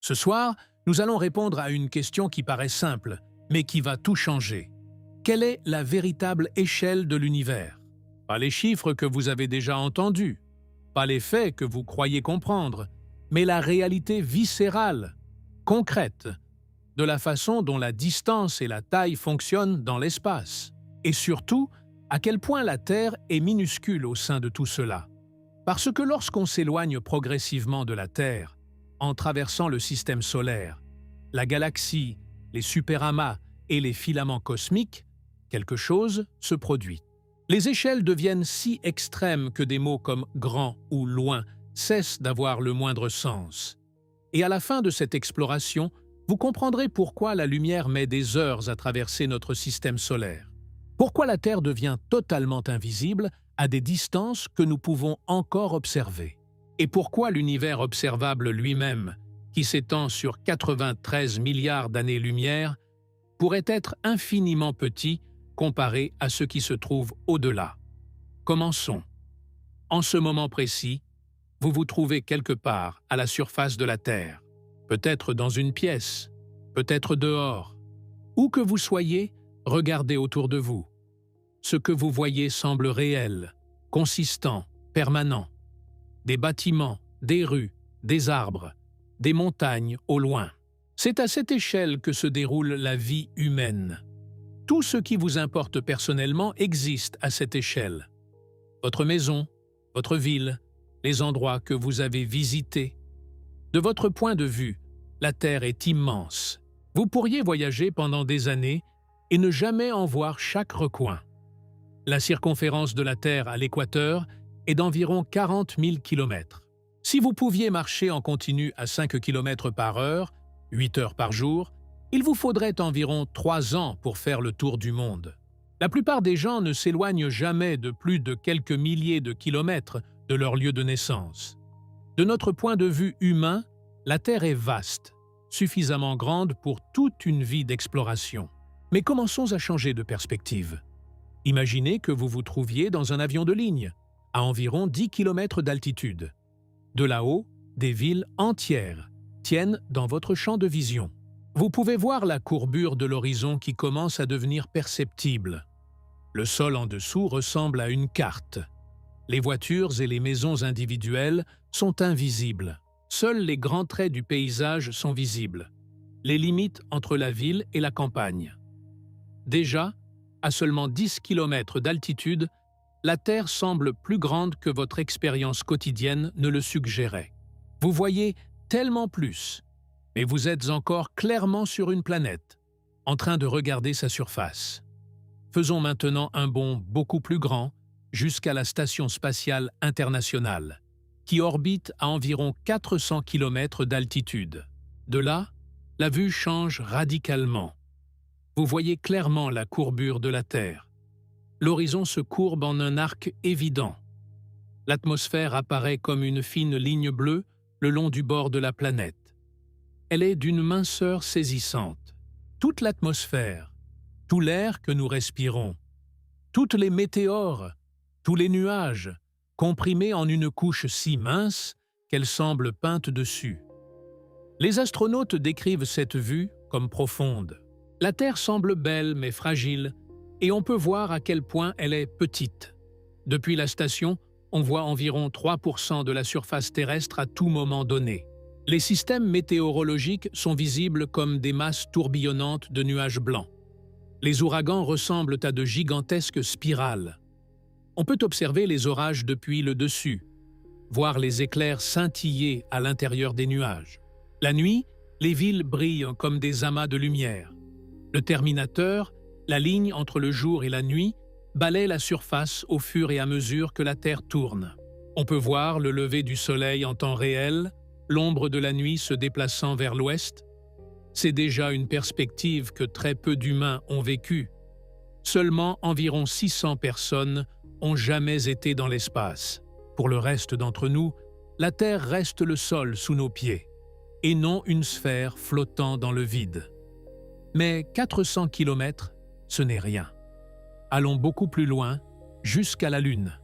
Ce soir, nous allons répondre à une question qui paraît simple, mais qui va tout changer. Quelle est la véritable échelle de l'univers? Pas les chiffres que vous avez déjà entendus, pas les faits que vous croyez comprendre, mais la réalité viscérale, concrète, de la façon dont la distance et la taille fonctionnent dans l'espace. Et surtout, à quel point la Terre est minuscule au sein de tout cela. Parce que lorsqu'on s'éloigne progressivement de la Terre, en traversant le système solaire, la galaxie, les superamas et les filaments cosmiques, quelque chose se produit. Les échelles deviennent si extrêmes que des mots comme « grand » ou « loin » cessent d'avoir le moindre sens. Et à la fin de cette exploration, vous comprendrez pourquoi la lumière met des heures à traverser notre système solaire. Pourquoi la Terre devient totalement invisible à des distances que nous pouvons encore observer. Et pourquoi l'univers observable lui-même, qui s'étend sur 93 milliards d'années-lumière, pourrait être infiniment petit comparé à ce qui se trouve au-delà. Commençons. En ce moment précis, vous vous trouvez quelque part à la surface de la Terre, peut-être dans une pièce, peut-être dehors. Où que vous soyez, regardez autour de vous. Ce que vous voyez semble réel, consistant, permanent. Des bâtiments, des rues, des arbres, des montagnes au loin. C'est à cette échelle que se déroule la vie humaine. Tout ce qui vous importe personnellement existe à cette échelle. Votre maison, votre ville, les endroits que vous avez visités. De votre point de vue, la Terre est immense. Vous pourriez voyager pendant des années et ne jamais en voir chaque recoin. La circonférence de la Terre à l'équateur est d'environ 40 000 km. Si vous pouviez marcher en continu à 5 km par heure, 8 heures par jour, il vous faudrait environ 3 ans pour faire le tour du monde. La plupart des gens ne s'éloignent jamais de plus de quelques milliers de kilomètres de leur lieu de naissance. De notre point de vue humain, la Terre est vaste, suffisamment grande pour toute une vie d'exploration. Mais commençons à changer de perspective. Imaginez que vous vous trouviez dans un avion de ligne, à environ 10 km d'altitude. De là-haut, des villes entières tiennent dans votre champ de vision. Vous pouvez voir la courbure de l'horizon qui commence à devenir perceptible. Le sol en dessous ressemble à une carte. Les voitures et les maisons individuelles sont invisibles. Seuls les grands traits du paysage sont visibles. Les limites entre la ville et la campagne. Déjà, à seulement 10 km d'altitude, la Terre semble plus grande que votre expérience quotidienne ne le suggérait. Vous voyez tellement plus, mais vous êtes encore clairement sur une planète, en train de regarder sa surface. Faisons maintenant un bond beaucoup plus grand jusqu'à la Station spatiale internationale, qui orbite à environ 400 km d'altitude. De là, la vue change radicalement. Vous voyez clairement la courbure de la Terre. L'horizon se courbe en un arc évident. L'atmosphère apparaît comme une fine ligne bleue le long du bord de la planète. Elle est d'une minceur saisissante. Toute l'atmosphère, tout l'air que nous respirons, toutes les météores, tous les nuages, comprimés en une couche si mince qu'elle semble peinte dessus. Les astronautes décrivent cette vue comme profonde. La Terre semble belle mais fragile, et on peut voir à quel point elle est petite. Depuis la station, on voit environ 3% de la surface terrestre à tout moment donné. Les systèmes météorologiques sont visibles comme des masses tourbillonnantes de nuages blancs. Les ouragans ressemblent à de gigantesques spirales. On peut observer les orages depuis le dessus, voir les éclairs scintiller à l'intérieur des nuages. La nuit, les villes brillent comme des amas de lumière. Le terminateur, la ligne entre le jour et la nuit, balaie la surface au fur et à mesure que la Terre tourne. On peut voir le lever du soleil en temps réel, l'ombre de la nuit se déplaçant vers l'ouest. C'est déjà une perspective que très peu d'humains ont vécue. Seulement environ 600 personnes ont jamais été dans l'espace. Pour le reste d'entre nous, la Terre reste le sol sous nos pieds, et non une sphère flottant dans le vide. Mais 400 km, ce n'est rien. Allons beaucoup plus loin, jusqu'à la Lune,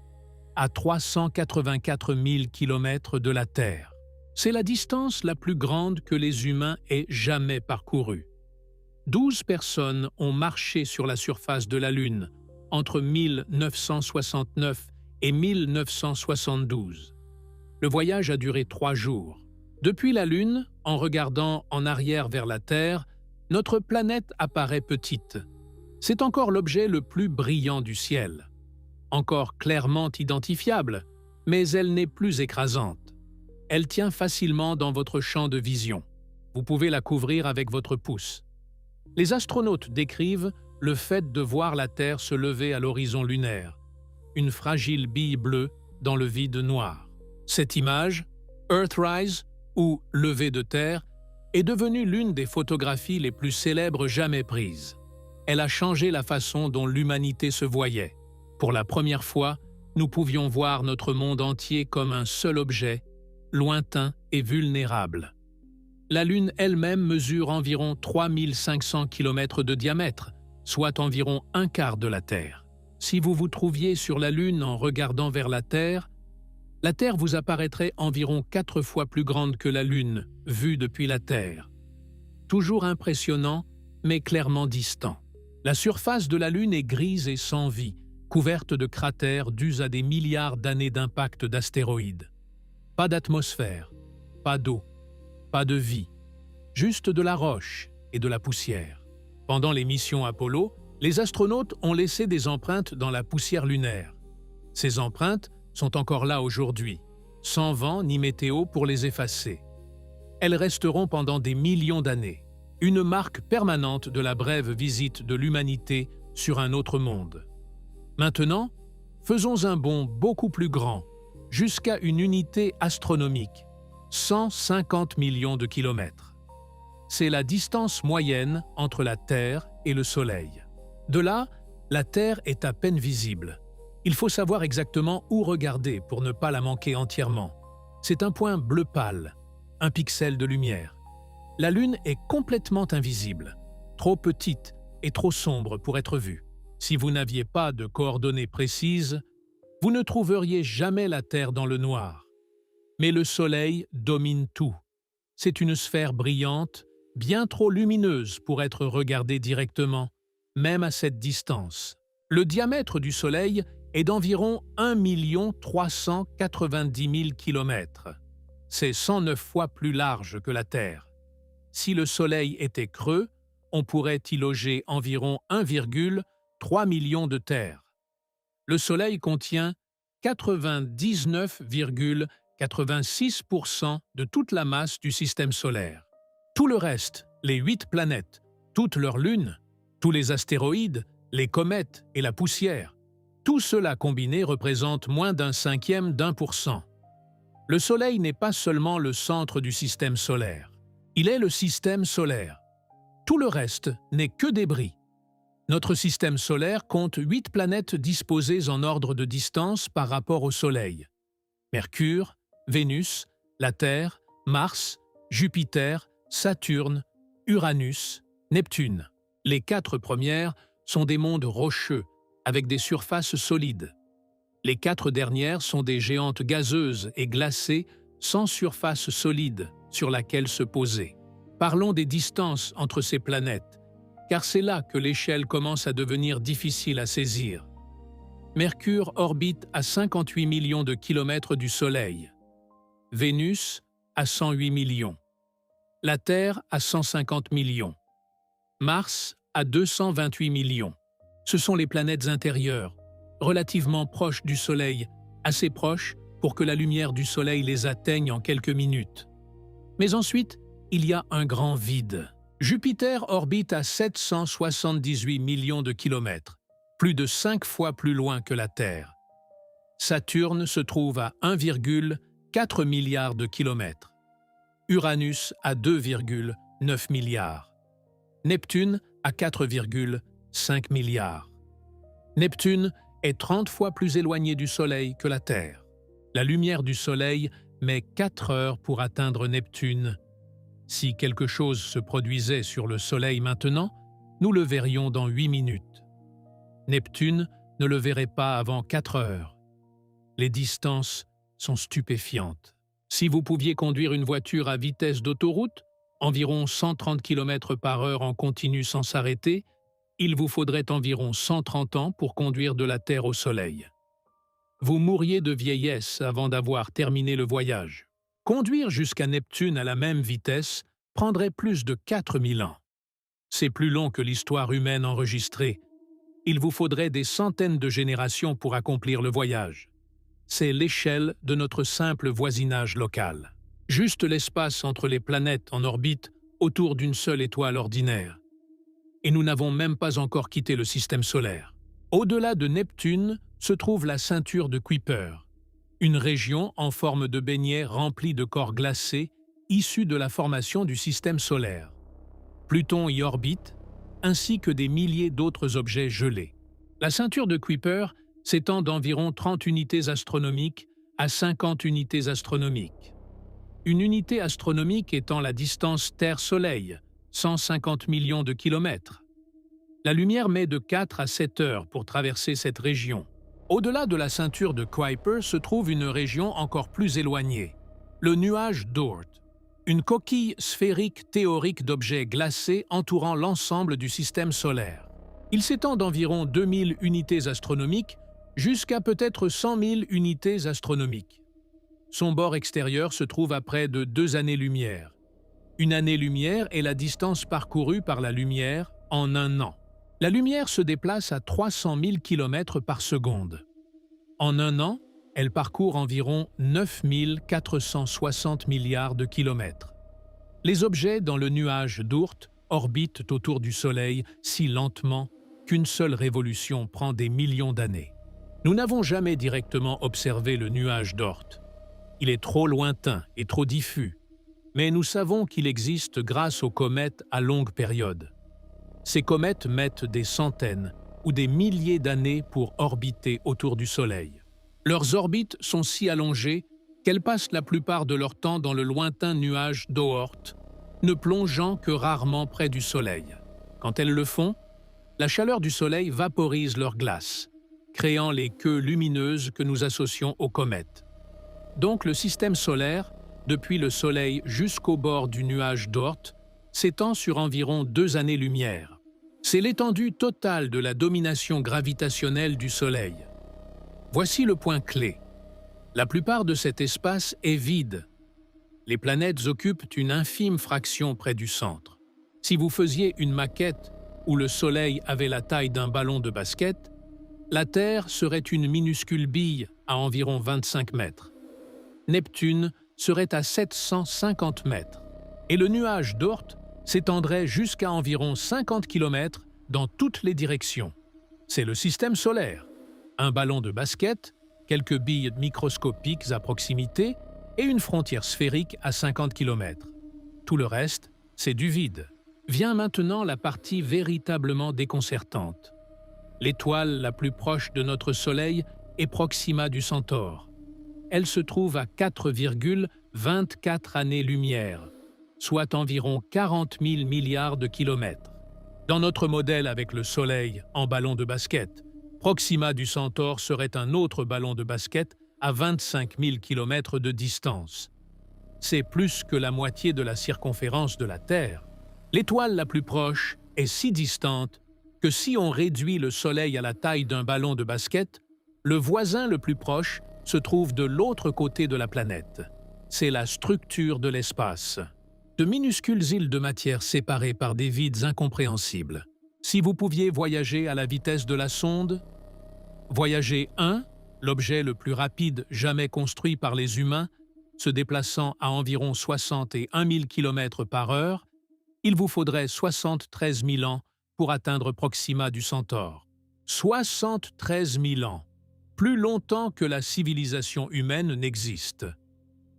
à 384 000 km de la Terre. C'est la distance la plus grande que les humains aient jamais parcourue. 12 personnes ont marché sur la surface de la Lune entre 1969 et 1972. Le voyage a duré 3 jours. Depuis la Lune, en regardant en arrière vers la Terre, notre planète apparaît petite. C'est encore l'objet le plus brillant du ciel. Encore clairement identifiable, mais elle n'est plus écrasante. Elle tient facilement dans votre champ de vision. Vous pouvez la couvrir avec votre pouce. Les astronautes décrivent le fait de voir la Terre se lever à l'horizon lunaire, une fragile bille bleue dans le vide noir. Cette image, Earthrise ou lever de Terre, est devenue l'une des photographies les plus célèbres jamais prises. Elle a changé la façon dont l'humanité se voyait. Pour la première fois, nous pouvions voir notre monde entier comme un seul objet, lointain et vulnérable. La Lune elle-même mesure environ 3500 km de diamètre, soit environ un quart de la Terre. Si vous vous trouviez sur la Lune en regardant vers la Terre vous apparaîtrait environ 4 fois plus grande que la Lune, vue depuis la Terre. Toujours impressionnant, mais clairement distant. La surface de la Lune est grise et sans vie, couverte de cratères dus à des milliards d'années d'impact d'astéroïdes. Pas d'atmosphère, pas d'eau, pas de vie, juste de la roche et de la poussière. Pendant les missions Apollo, les astronautes ont laissé des empreintes dans la poussière lunaire. Ces empreintes sont encore là aujourd'hui, sans vent ni météo pour les effacer. Elles resteront pendant des millions d'années, une marque permanente de la brève visite de l'humanité sur un autre monde. Maintenant, faisons un bond beaucoup plus grand, jusqu'à une unité astronomique, 150 millions de kilomètres. C'est la distance moyenne entre la Terre et le Soleil. De là, la Terre est à peine visible. Il faut savoir exactement où regarder pour ne pas la manquer entièrement. C'est un point bleu pâle, un pixel de lumière. La Lune est complètement invisible, trop petite et trop sombre pour être vue. Si vous n'aviez pas de coordonnées précises, vous ne trouveriez jamais la Terre dans le noir. Mais le Soleil domine tout. C'est une sphère brillante, bien trop lumineuse pour être regardée directement, même à cette distance. Le diamètre du Soleil est d'environ 1 390 000 km. C'est 109 fois plus large que la Terre. Si le Soleil était creux, on pourrait y loger environ 1,3 million de terres. Le Soleil contient 99,86% de toute la masse du système solaire. Tout le reste, les 8 planètes, toutes leurs lunes, tous les astéroïdes, les comètes et la poussière, tout cela combiné représente moins d'1/5%. Le Soleil n'est pas seulement le centre du système solaire. Il est le système solaire. Tout le reste n'est que débris. Notre système solaire compte 8 planètes disposées en ordre de distance par rapport au Soleil. Mercure, Vénus, la Terre, Mars, Jupiter, Saturne, Uranus, Neptune. Les 4 premières sont des mondes rocheux, avec des surfaces solides. Les 4 dernières sont des géantes gazeuses et glacées sans surface solide sur laquelle se poser. Parlons des distances entre ces planètes, car c'est là que l'échelle commence à devenir difficile à saisir. Mercure orbite à 58 millions de kilomètres du Soleil, Vénus à 108 millions, la Terre à 150 millions, Mars à 228 millions. Ce sont les planètes intérieures, relativement proches du Soleil, assez proches pour que la lumière du Soleil les atteigne en quelques minutes. Mais ensuite, il y a un grand vide. Jupiter orbite à 778 millions de kilomètres, plus de 5 fois plus loin que la Terre. Saturne se trouve à 1,4 milliard de kilomètres. Uranus à 2,9 milliards. Neptune à 4,5 milliards. Neptune est 30 fois plus éloigné du Soleil que la Terre. La lumière du Soleil met 4 heures pour atteindre Neptune. Si quelque chose se produisait sur le Soleil maintenant, nous le verrions dans 8 minutes. Neptune ne le verrait pas avant 4 heures. Les distances sont stupéfiantes. Si vous pouviez conduire une voiture à vitesse d'autoroute, environ 130 km/h en continu sans s'arrêter, il vous faudrait environ 130 ans pour conduire de la Terre au Soleil. Vous mourriez de vieillesse avant d'avoir terminé le voyage. Conduire jusqu'à Neptune à la même vitesse prendrait plus de 4000 ans. C'est plus long que l'histoire humaine enregistrée. Il vous faudrait des centaines de générations pour accomplir le voyage. C'est l'échelle de notre simple voisinage local. Juste l'espace entre les planètes en orbite autour d'une seule étoile ordinaire. Et nous n'avons même pas encore quitté le système solaire. Au-delà de Neptune se trouve la ceinture de Kuiper, une région en forme de beignet remplie de corps glacés issus de la formation du système solaire. Pluton y orbite, ainsi que des milliers d'autres objets gelés. La ceinture de Kuiper s'étend d'environ 30 unités astronomiques à 50 unités astronomiques. Une unité astronomique étant la distance Terre-Soleil, 150 millions de kilomètres. La lumière met de 4 à 7 heures pour traverser cette région. Au-delà de la ceinture de Kuiper se trouve une région encore plus éloignée, le nuage d'Oort, une coquille sphérique théorique d'objets glacés entourant l'ensemble du système solaire. Il s'étend d'environ 2000 unités astronomiques jusqu'à peut-être 100 000 unités astronomiques. Son bord extérieur se trouve à près de 2 années-lumière. Une année-lumière est la distance parcourue par la lumière en un an. La lumière se déplace à 300 000 km par seconde. En un an, elle parcourt environ 9 460 milliards de kilomètres. Les objets dans le nuage d'Oort orbitent autour du Soleil si lentement qu'une seule révolution prend des millions d'années. Nous n'avons jamais directement observé le nuage d'Oort. Il est trop lointain et trop diffus, mais nous savons qu'il existe grâce aux comètes à longue période. Ces comètes mettent des centaines ou des milliers d'années pour orbiter autour du Soleil. Leurs orbites sont si allongées qu'elles passent la plupart de leur temps dans le lointain nuage d'Oort, ne plongeant que rarement près du Soleil. Quand elles le font, la chaleur du Soleil vaporise leur glace, créant les queues lumineuses que nous associons aux comètes. Donc le système solaire, depuis le Soleil jusqu'au bord du nuage d'Oort, s'étend sur environ 2 années-lumière. C'est l'étendue totale de la domination gravitationnelle du Soleil. Voici le point clé. La plupart de cet espace est vide. Les planètes occupent une infime fraction près du centre. Si vous faisiez une maquette où le Soleil avait la taille d'un ballon de basket, la Terre serait une minuscule bille à environ 25 mètres. Neptune serait à 750 mètres. Et le nuage d'Oort s'étendrait jusqu'à environ 50 km dans toutes les directions. C'est le système solaire. Un ballon de basket, quelques billes microscopiques à proximité et une frontière sphérique à 50 km. Tout le reste, c'est du vide. Vient maintenant la partie véritablement déconcertante. L'étoile la plus proche de notre Soleil est Proxima du Centaure. Elle se trouve à 4,24 années-lumière, soit environ 40 000 milliards de kilomètres. Dans notre modèle avec le Soleil en ballon de basket, Proxima du Centaure serait un autre ballon de basket à 25 000 km de distance. C'est plus que la moitié de la circonférence de la Terre. L'étoile la plus proche est si distante que si on réduit le Soleil à la taille d'un ballon de basket, le voisin le plus proche se trouve de l'autre côté de la planète. C'est la structure de l'espace. De minuscules îles de matière séparées par des vides incompréhensibles. Si vous pouviez voyager à la vitesse de la sonde, voyager 1, l'objet le plus rapide jamais construit par les humains, se déplaçant à environ 61 000 km par heure, il vous faudrait 73 000 ans pour atteindre Proxima du Centaure. 73 000 ans, plus longtemps que la civilisation humaine n'existe.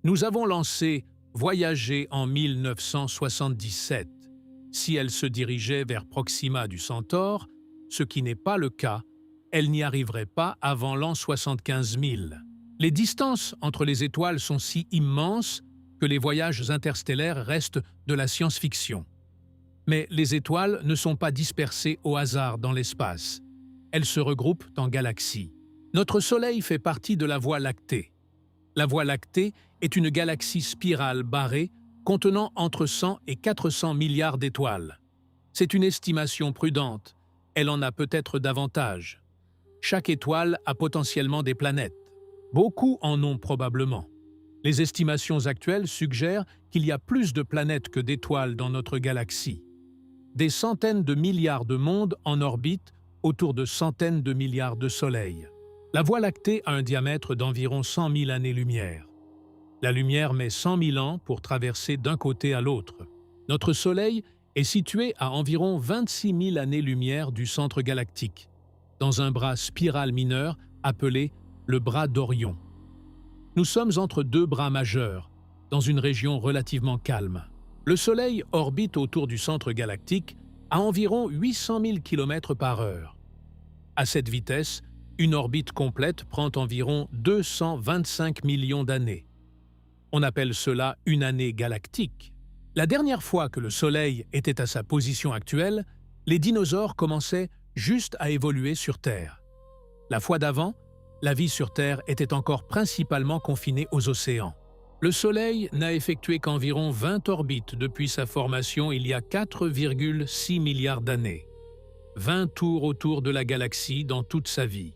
Nous avons lancé Voyager en 1977. Si elle se dirigeait vers Proxima du Centaure, ce qui n'est pas le cas, elle n'y arriverait pas avant l'an 75 000. Les distances entre les étoiles sont si immenses que les voyages interstellaires restent de la science-fiction. Mais les étoiles ne sont pas dispersées au hasard dans l'espace. Elles se regroupent en galaxies. Notre Soleil fait partie de la Voie lactée. La Voie lactée est une galaxie spirale barrée contenant entre 100 et 400 milliards d'étoiles. C'est une estimation prudente, elle en a peut-être davantage. Chaque étoile a potentiellement des planètes. Beaucoup en ont probablement. Les estimations actuelles suggèrent qu'il y a plus de planètes que d'étoiles dans notre galaxie. Des centaines de milliards de mondes en orbite autour de centaines de milliards de soleils. La Voie lactée a un diamètre d'environ 100 000 années-lumière. La lumière met 100 000 ans pour traverser d'un côté à l'autre. Notre Soleil est situé à environ 26 000 années-lumière du centre galactique, dans un bras spiral mineur appelé le bras d'Orion. Nous sommes entre deux bras majeurs, dans une région relativement calme. Le Soleil orbite autour du centre galactique à environ 800 000 km/h. À cette vitesse, une orbite complète prend environ 225 millions d'années. On appelle cela une année galactique. La dernière fois que le Soleil était à sa position actuelle, les dinosaures commençaient juste à évoluer sur Terre. La fois d'avant, la vie sur Terre était encore principalement confinée aux océans. Le Soleil n'a effectué qu'environ 20 orbites depuis sa formation il y a 4,6 milliards d'années. 20 tours autour de la galaxie dans toute sa vie.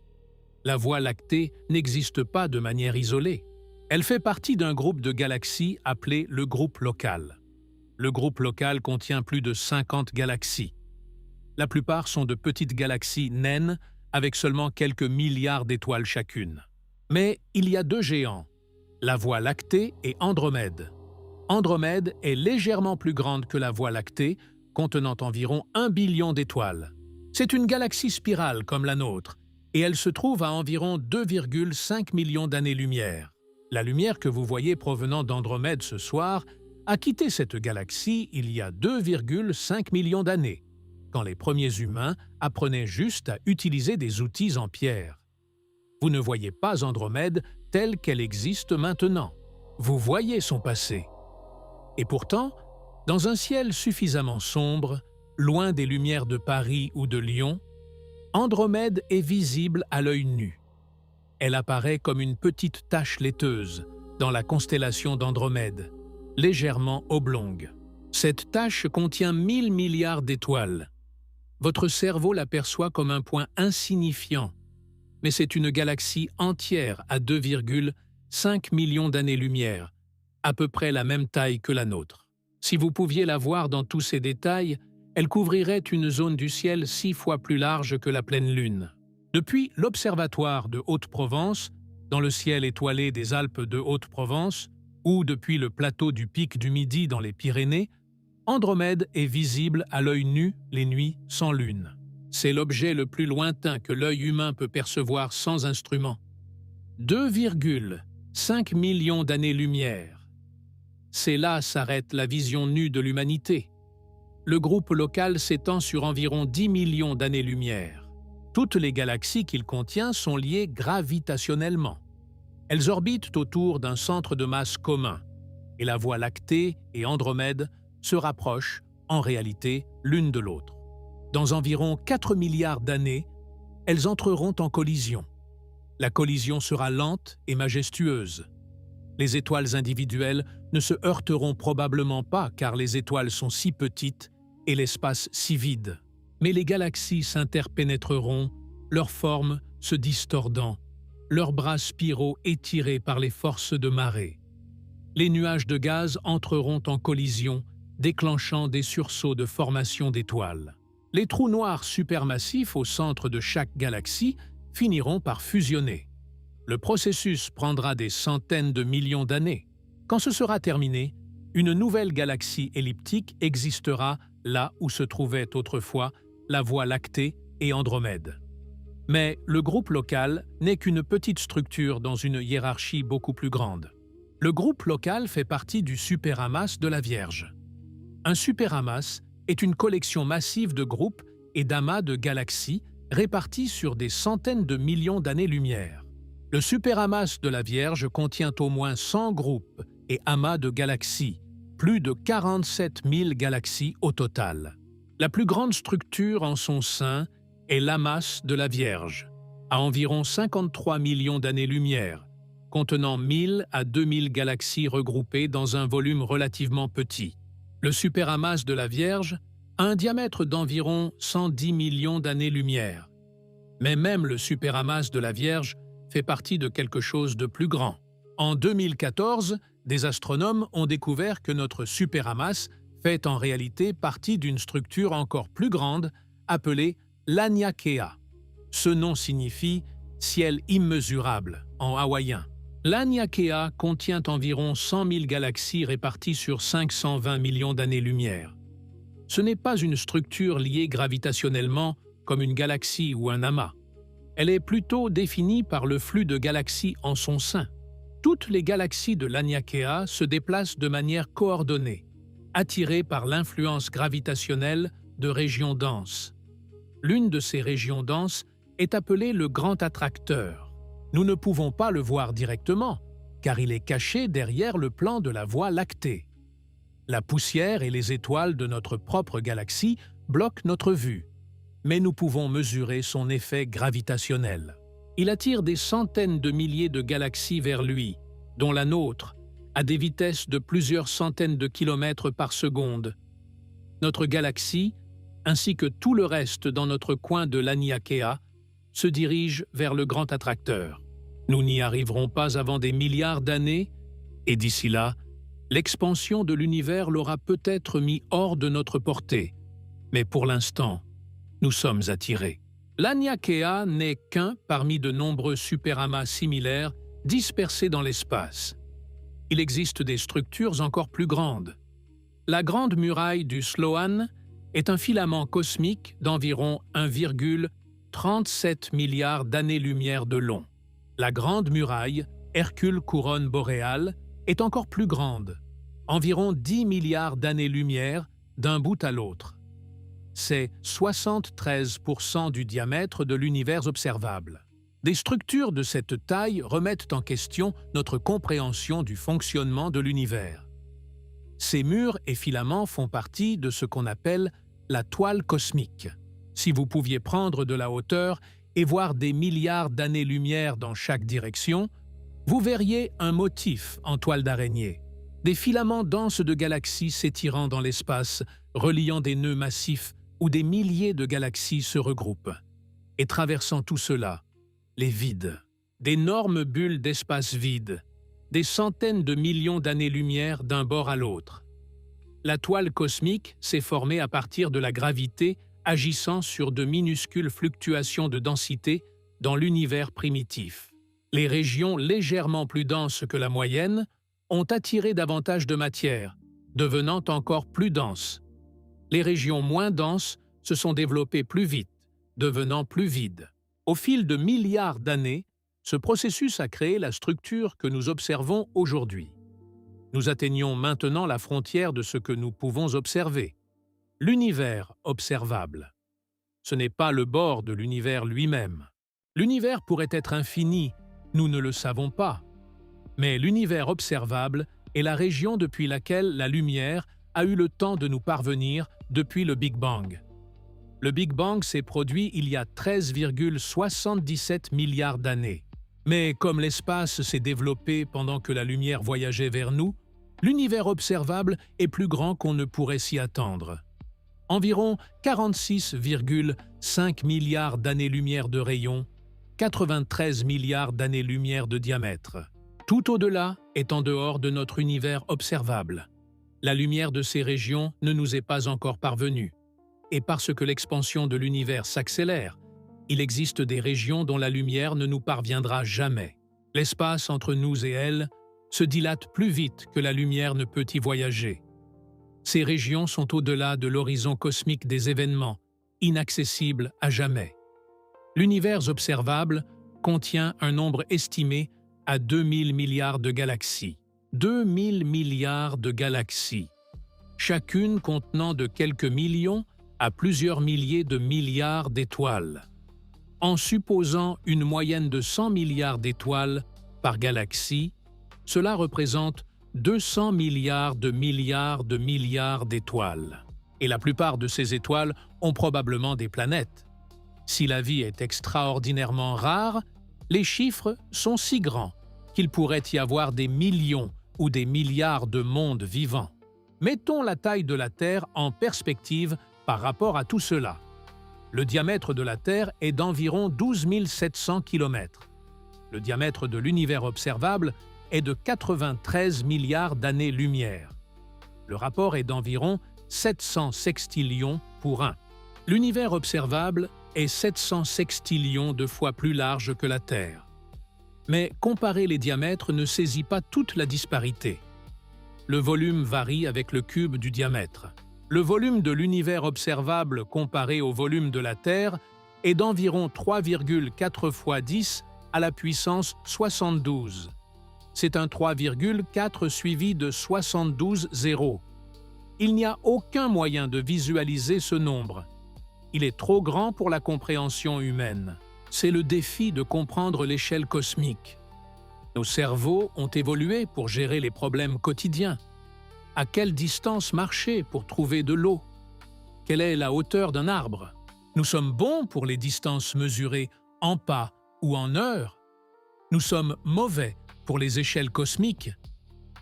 La Voie lactée n'existe pas de manière isolée. Elle fait partie d'un groupe de galaxies appelé le groupe local. Le groupe local contient plus de 50 galaxies. La plupart sont de petites galaxies naines avec seulement quelques milliards d'étoiles chacune. Mais il y a deux géants, la Voie lactée et Andromède. Andromède est légèrement plus grande que la Voie lactée, contenant environ 1 billion d'étoiles. C'est une galaxie spirale comme la nôtre, et elle se trouve à environ 2,5 millions d'années-lumière. La lumière que vous voyez provenant d'Andromède ce soir a quitté cette galaxie il y a 2,5 millions d'années, quand les premiers humains apprenaient juste à utiliser des outils en pierre. Vous ne voyez pas Andromède telle qu'elle existe maintenant. Vous voyez son passé. Et pourtant, dans un ciel suffisamment sombre, loin des lumières de Paris ou de Lyon, Andromède est visible à l'œil nu. Elle apparaît comme une petite tache laiteuse dans la constellation d'Andromède, légèrement oblongue. Cette tache contient 1000 milliards d'étoiles. Votre cerveau l'aperçoit comme un point insignifiant, mais c'est une galaxie entière à 2,5 millions d'années-lumière, à peu près la même taille que la nôtre. Si vous pouviez la voir dans tous ses détails, elle couvrirait une zone du ciel 6 fois plus large que la pleine lune. Depuis l'Observatoire de Haute-Provence, dans le ciel étoilé des Alpes de Haute-Provence, ou depuis le plateau du Pic du Midi dans les Pyrénées, Andromède est visible à l'œil nu les nuits sans lune. C'est l'objet le plus lointain que l'œil humain peut percevoir sans instrument. 2,5 millions d'années-lumière. C'est là s'arrête la vision nue de l'humanité. Le groupe local s'étend sur environ 10 millions d'années-lumière. Toutes les galaxies qu'il contient sont liées gravitationnellement. Elles orbitent autour d'un centre de masse commun, et la Voie lactée et Andromède se rapprochent, en réalité, l'une de l'autre. Dans environ 4 milliards d'années, elles entreront en collision. La collision sera lente et majestueuse. Les étoiles individuelles ne se heurteront probablement pas car les étoiles sont si petites et l'espace si vide. Mais les galaxies s'interpénétreront, leurs formes se distordant, leurs bras spiraux étirés par les forces de marée. Les nuages de gaz entreront en collision, déclenchant des sursauts de formation d'étoiles. Les trous noirs supermassifs au centre de chaque galaxie finiront par fusionner. Le processus prendra des centaines de millions d'années. Quand ce sera terminé, une nouvelle galaxie elliptique existera là où se trouvait autrefois la Voie lactée et Andromède. Mais le groupe local n'est qu'une petite structure dans une hiérarchie beaucoup plus grande. Le groupe local fait partie du superamas de la Vierge. Un superamas est une collection massive de groupes et d'amas de galaxies répartis sur des centaines de millions d'années-lumière. Le superamas de la Vierge contient au moins 100 groupes et amas de galaxies, plus de 47 000 galaxies au total. La plus grande structure en son sein est l'amas de la Vierge, à environ 53 millions d'années-lumière, contenant 1000 à 2000 galaxies regroupées dans un volume relativement petit. Le superamas de la Vierge a un diamètre d'environ 110 millions d'années-lumière. Mais même le superamas de la Vierge fait partie de quelque chose de plus grand. En 2014, des astronomes ont découvert que notre superamas fait en réalité partie d'une structure encore plus grande appelée l'Aniakea. Ce nom signifie « ciel immesurable » en hawaïen. L'Aniakea contient environ 100 000 galaxies réparties sur 520 millions d'années-lumière. Ce n'est pas une structure liée gravitationnellement comme une galaxie ou un amas. Elle est plutôt définie par le flux de galaxies en son sein. Toutes les galaxies de l'Aniakea se déplacent de manière coordonnée, attirées par l'influence gravitationnelle de régions denses. L'une de ces régions denses est appelée le grand attracteur. Nous ne pouvons pas le voir directement, car il est caché derrière le plan de la Voie lactée. La poussière et les étoiles de notre propre galaxie bloquent notre vue, mais nous pouvons mesurer son effet gravitationnel. Il attire des centaines de milliers de galaxies vers lui, dont la nôtre, à des vitesses de plusieurs centaines de kilomètres par seconde. Notre galaxie, ainsi que tout le reste dans notre coin de l'Aniakea, se dirige vers le grand attracteur. Nous n'y arriverons pas avant des milliards d'années, et d'ici là, l'expansion de l'univers l'aura peut-être mis hors de notre portée. Mais pour l'instant, nous sommes attirés. L'Aniakea n'est qu'un parmi de nombreux superamas similaires dispersés dans l'espace. Il existe des structures encore plus grandes. La Grande Muraille du Sloan est un filament cosmique d'environ 1,37 milliard d'années-lumière de long. La Grande Muraille, Hercule Couronne boréale, est encore plus grande, environ 10 milliards d'années-lumière d'un bout à l'autre. C'est 73% du diamètre de l'univers observable. Des structures de cette taille remettent en question notre compréhension du fonctionnement de l'univers. Ces murs et filaments font partie de ce qu'on appelle la toile cosmique. Si vous pouviez prendre de la hauteur et voir des milliards d'années-lumière dans chaque direction, vous verriez un motif en toile d'araignée. Des filaments denses de galaxies s'étirant dans l'espace, reliant des nœuds massifs où des milliers de galaxies se regroupent. Et traversant tout cela, les vides, d'énormes bulles d'espace vide, des centaines de millions d'années-lumière d'un bord à l'autre. La toile cosmique s'est formée à partir de la gravité agissant sur de minuscules fluctuations de densité dans l'univers primitif. Les régions légèrement plus denses que la moyenne ont attiré davantage de matière, devenant encore plus denses. Les régions moins denses se sont développées plus vite, devenant plus vides. Au fil de milliards d'années, ce processus a créé la structure que nous observons aujourd'hui. Nous atteignons maintenant la frontière de ce que nous pouvons observer. L'univers observable. Ce n'est pas le bord de l'univers lui-même. L'univers pourrait être infini, nous ne le savons pas. Mais l'univers observable est la région depuis laquelle la lumière a eu le temps de nous parvenir depuis le Big Bang. Le Big Bang s'est produit il y a 13,77 milliards d'années. Mais comme l'espace s'est développé pendant que la lumière voyageait vers nous, l'univers observable est plus grand qu'on ne pourrait s'y attendre. Environ 46,5 milliards d'années-lumière de rayon, 93 milliards d'années-lumière de diamètre. Tout au-delà est en dehors de notre univers observable. La lumière de ces régions ne nous est pas encore parvenue. Et parce que l'expansion de l'univers s'accélère, il existe des régions dont la lumière ne nous parviendra jamais. L'espace entre nous et elles se dilate plus vite que la lumière ne peut y voyager. Ces régions sont au-delà de l'horizon cosmique des événements, inaccessibles à jamais. L'univers observable contient un nombre estimé à 2000 milliards de galaxies. 2000 milliards de galaxies, chacune contenant de quelques millions à plusieurs milliers de milliards d'étoiles. En supposant une moyenne de 100 milliards d'étoiles par galaxie, cela représente 200 milliards de milliards de milliards d'étoiles. Et la plupart de ces étoiles ont probablement des planètes. Si la vie est extraordinairement rare, les chiffres sont si grands qu'il pourrait y avoir des millions ou des milliards de mondes vivants. Mettons la taille de la Terre en perspective par rapport à tout cela. Le diamètre de la Terre est d'environ 12 700 km. Le diamètre de l'univers observable est de 93 milliards d'années-lumière. Le rapport est d'environ 700 sextillions pour 1. L'univers observable est 700 sextillions de fois plus large que la Terre. Mais comparer les diamètres ne saisit pas toute la disparité. Le volume varie avec le cube du diamètre. Le volume de l'univers observable comparé au volume de la Terre est d'environ 3,4 fois 10 à la puissance 72. C'est un 3,4 suivi de 72 zéros. Il n'y a aucun moyen de visualiser ce nombre. Il est trop grand pour la compréhension humaine. C'est le défi de comprendre l'échelle cosmique. Nos cerveaux ont évolué pour gérer les problèmes quotidiens. À quelle distance marcher pour trouver de l'eau? Quelle est la hauteur d'un arbre? Nous sommes bons pour les distances mesurées en pas ou en heures. Nous sommes mauvais pour les échelles cosmiques.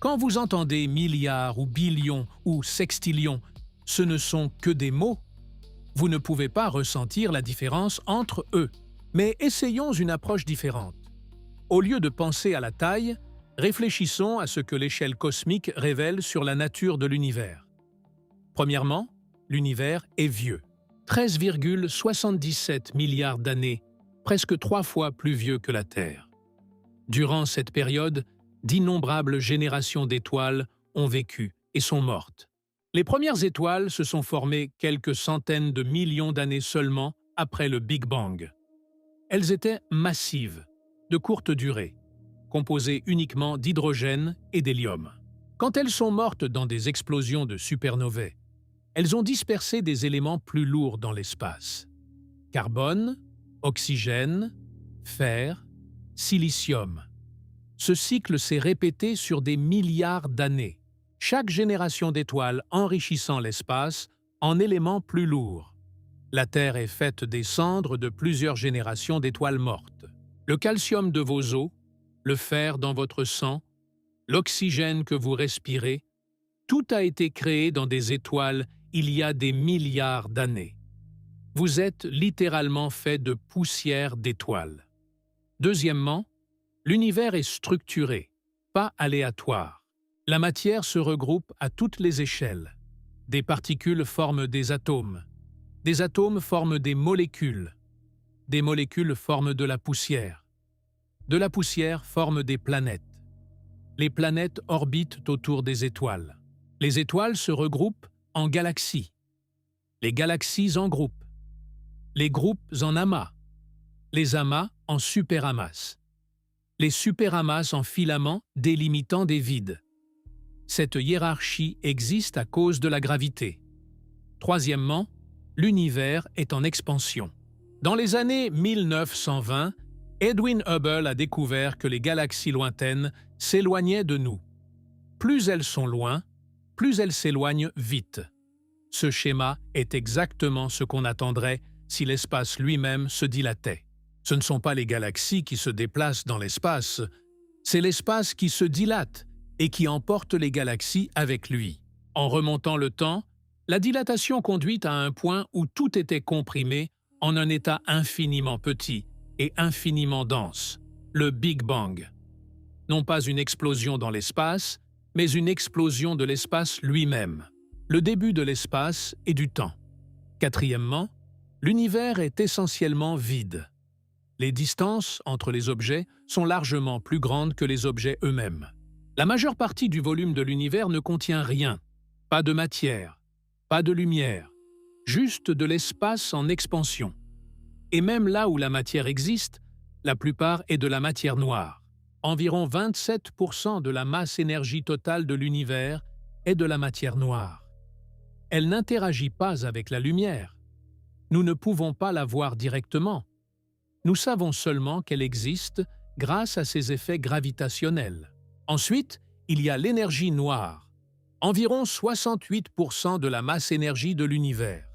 Quand vous entendez milliards ou billions ou sextillions, ce ne sont que des mots. Vous ne pouvez pas ressentir la différence entre eux. Mais essayons une approche différente. Au lieu de penser à la taille, réfléchissons à ce que l'échelle cosmique révèle sur la nature de l'univers. Premièrement, l'univers est vieux. 13,77 milliards d'années, presque 3 fois plus vieux que la Terre. Durant cette période, d'innombrables générations d'étoiles ont vécu et sont mortes. Les premières étoiles se sont formées quelques centaines de millions d'années seulement après le Big Bang. Elles étaient massives, de courte durée, composées uniquement d'hydrogène et d'hélium. Quand elles sont mortes dans des explosions de supernovae, elles ont dispersé des éléments plus lourds dans l'espace. Carbone, oxygène, fer, silicium. Ce cycle s'est répété sur des milliards d'années, chaque génération d'étoiles enrichissant l'espace en éléments plus lourds. La Terre est faite des cendres de plusieurs générations d'étoiles mortes. Le calcium de vos os, le fer dans votre sang, l'oxygène que vous respirez, tout a été créé dans des étoiles il y a des milliards d'années. Vous êtes littéralement fait de poussière d'étoiles. Deuxièmement, l'univers est structuré, pas aléatoire. La matière se regroupe à toutes les échelles. Des particules forment des atomes forment des molécules forment de la poussière forme des planètes. Les planètes orbitent autour des étoiles. Les étoiles se regroupent en galaxies. Les galaxies en groupes. Les groupes en amas. Les amas en superamas. Les superamas en filaments délimitant des vides. Cette hiérarchie existe à cause de la gravité. Troisièmement, l'univers est en expansion. Dans les années 1920, Edwin Hubble a découvert que les galaxies lointaines s'éloignaient de nous. Plus elles sont loin, plus elles s'éloignent vite. Ce schéma est exactement ce qu'on attendrait si l'espace lui-même se dilatait. Ce ne sont pas les galaxies qui se déplacent dans l'espace, c'est l'espace qui se dilate et qui emporte les galaxies avec lui. En remontant le temps, la dilatation conduit à un point où tout était comprimé en un état infiniment petit et infiniment dense, le Big Bang. Non pas une explosion dans l'espace, mais une explosion de l'espace lui-même, le début de l'espace et du temps. Quatrièmement, l'univers est essentiellement vide. Les distances entre les objets sont largement plus grandes que les objets eux-mêmes. La majeure partie du volume de l'univers ne contient rien, pas de matière, pas de lumière, juste de l'espace en expansion. Et même là où la matière existe, la plupart est de la matière noire. Environ 27% de la masse énergie totale de l'univers est de la matière noire. Elle n'interagit pas avec la lumière. Nous ne pouvons pas la voir directement. Nous savons seulement qu'elle existe grâce à ses effets gravitationnels. Ensuite, il y a l'énergie noire, environ 68% de la masse énergie de l'univers.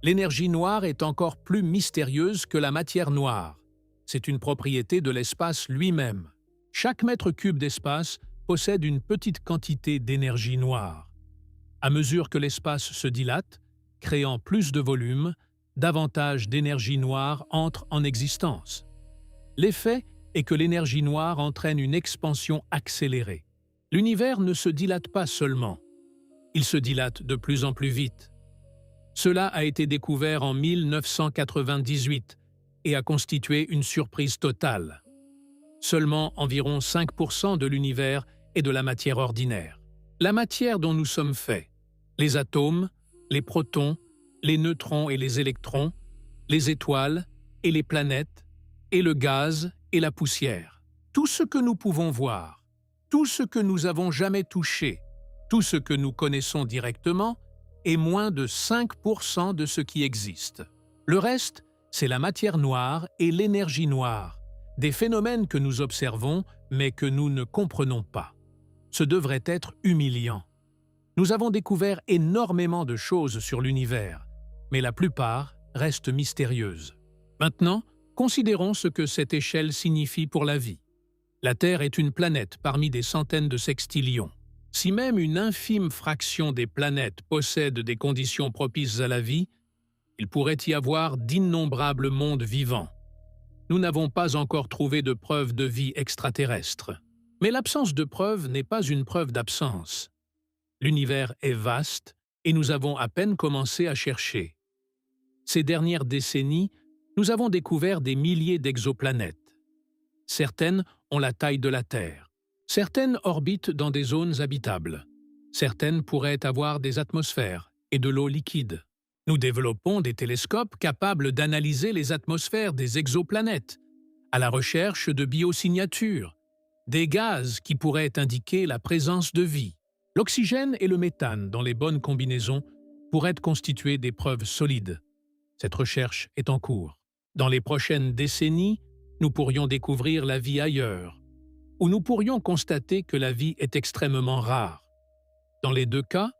L'énergie noire est encore plus mystérieuse que la matière noire. C'est une propriété de l'espace lui-même. Chaque mètre cube d'espace possède une petite quantité d'énergie noire. À mesure que l'espace se dilate, créant plus de volume, davantage d'énergie noire entre en existence. L'effet est que l'énergie noire entraîne une expansion accélérée. L'univers ne se dilate pas seulement, il se dilate de plus en plus vite. Cela a été découvert en 1998 et a constitué une surprise totale. Seulement environ 5% de l'univers est de la matière ordinaire. La matière dont nous sommes faits, les atomes, les protons, les neutrons et les électrons, les étoiles et les planètes, et le gaz et la poussière. Tout ce que nous pouvons voir, tout ce que nous avons jamais touché, tout ce que nous connaissons directement est moins de 5% de ce qui existe. Le reste, c'est la matière noire et l'énergie noire, des phénomènes que nous observons mais que nous ne comprenons pas. Ce devrait être humiliant. Nous avons découvert énormément de choses sur l'univers, mais la plupart restent mystérieuses. Maintenant, considérons ce que cette échelle signifie pour la vie. La Terre est une planète parmi des centaines de sextillions. Si même une infime fraction des planètes possède des conditions propices à la vie, il pourrait y avoir d'innombrables mondes vivants. Nous n'avons pas encore trouvé de preuves de vie extraterrestre. Mais l'absence de preuves n'est pas une preuve d'absence. L'univers est vaste et nous avons à peine commencé à chercher. Ces dernières décennies, nous avons découvert des milliers d'exoplanètes. Certaines ont la taille de la Terre. Certaines orbitent dans des zones habitables. Certaines pourraient avoir des atmosphères et de l'eau liquide. Nous développons des télescopes capables d'analyser les atmosphères des exoplanètes, à la recherche de biosignatures, des gaz qui pourraient indiquer la présence de vie. L'oxygène et le méthane, dans les bonnes combinaisons, pourraient constituer des preuves solides. Cette recherche est en cours. Dans les prochaines décennies, nous pourrions découvrir la vie ailleurs, ou nous pourrions constater que la vie est extrêmement rare. Dans les deux cas,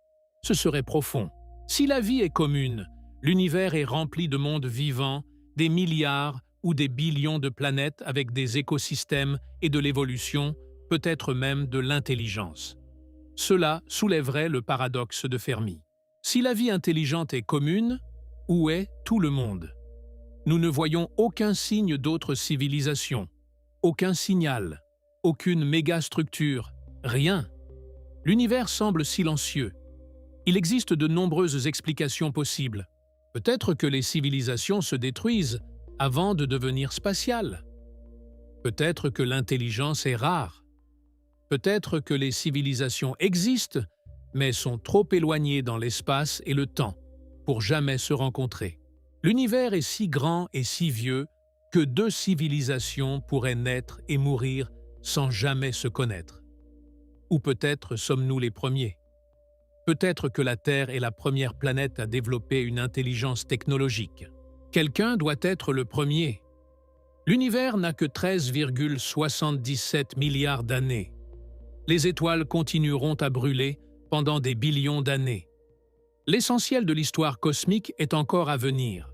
ce serait profond. Si la vie est commune, l'univers est rempli de mondes vivants, des milliards ou des billions de planètes avec des écosystèmes et de l'évolution, peut-être même de l'intelligence. Cela soulèverait le paradoxe de Fermi. Si la vie intelligente est commune, où est tout le monde? Nous ne voyons aucun signe d'autre civilisation, aucun signal, aucune mégastructure, rien. L'univers semble silencieux. Il existe de nombreuses explications possibles. Peut-être que les civilisations se détruisent avant de devenir spatiales. Peut-être que l'intelligence est rare. Peut-être que les civilisations existent, mais sont trop éloignées dans l'espace et le temps pour jamais se rencontrer. L'univers est si grand et si vieux que deux civilisations pourraient naître et mourir sans jamais se connaître. Ou peut-être sommes-nous les premiers. Peut-être que la Terre est la première planète à développer une intelligence technologique. Quelqu'un doit être le premier. L'univers n'a que 13,77 milliards d'années. Les étoiles continueront à brûler pendant des billions d'années. L'essentiel de l'histoire cosmique est encore à venir.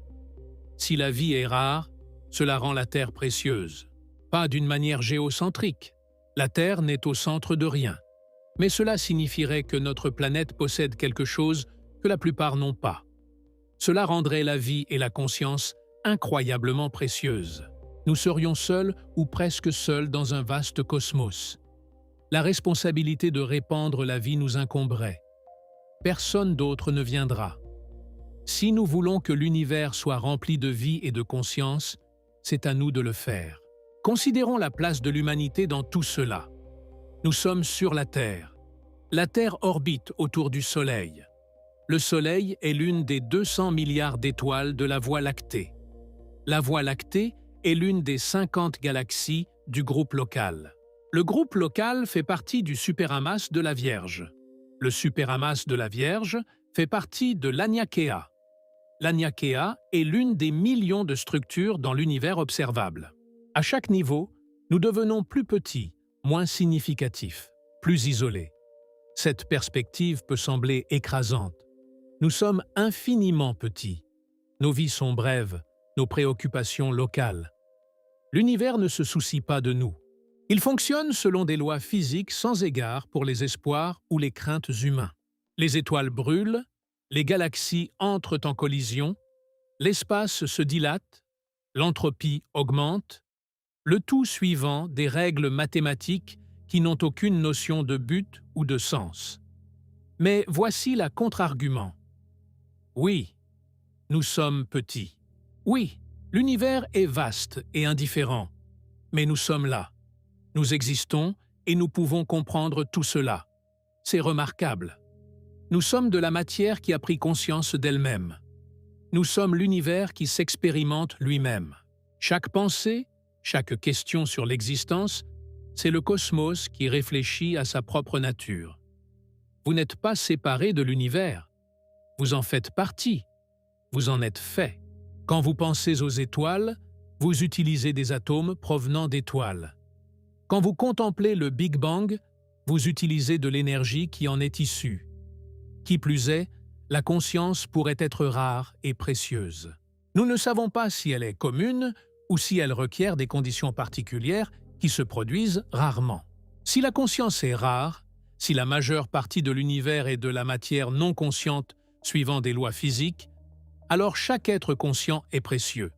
Si la vie est rare, cela rend la Terre précieuse. Pas d'une manière géocentrique. La Terre n'est au centre de rien. Mais cela signifierait que notre planète possède quelque chose que la plupart n'ont pas. Cela rendrait la vie et la conscience incroyablement précieuses. Nous serions seuls ou presque seuls dans un vaste cosmos. La responsabilité de répandre la vie nous incomberait. Personne d'autre ne viendra. Si nous voulons que l'univers soit rempli de vie et de conscience, c'est à nous de le faire. Considérons la place de l'humanité dans tout cela. Nous sommes sur la Terre. La Terre orbite autour du Soleil. Le Soleil est l'une des 200 milliards d'étoiles de la Voie lactée. La Voie lactée est l'une des 50 galaxies du groupe local. Le groupe local fait partie du superamas de la Vierge. Le superamas de la Vierge fait partie de l'Aniakea. L'Aniakea est l'une des millions de structures dans l'univers observable. À chaque niveau, nous devenons plus petits, moins significatifs, plus isolés. Cette perspective peut sembler écrasante. Nous sommes infiniment petits. Nos vies sont brèves, nos préoccupations locales. L'univers ne se soucie pas de nous. Il fonctionne selon des lois physiques sans égard pour les espoirs ou les craintes humains. Les étoiles brûlent, les galaxies entrent en collision, l'espace se dilate, l'entropie augmente, le tout suivant des règles mathématiques qui n'ont aucune notion de but ou de sens. Mais voici la contre-argument. Oui, nous sommes petits. Oui, l'univers est vaste et indifférent. Mais nous sommes là. Nous existons et nous pouvons comprendre tout cela. C'est remarquable. Nous sommes de la matière qui a pris conscience d'elle-même. Nous sommes l'univers qui s'expérimente lui-même. Chaque pensée, chaque question sur l'existence, c'est le cosmos qui réfléchit à sa propre nature. Vous n'êtes pas séparés de l'univers. Vous en faites partie. Vous en êtes fait. Quand vous pensez aux étoiles, vous utilisez des atomes provenant d'étoiles. Quand vous contemplez le Big Bang, vous utilisez de l'énergie qui en est issue. Qui plus est, la conscience pourrait être rare et précieuse. Nous ne savons pas si elle est commune ou si elle requiert des conditions particulières qui se produisent rarement. Si la conscience est rare, si la majeure partie de l'univers est de la matière non consciente suivant des lois physiques, alors chaque être conscient est précieux.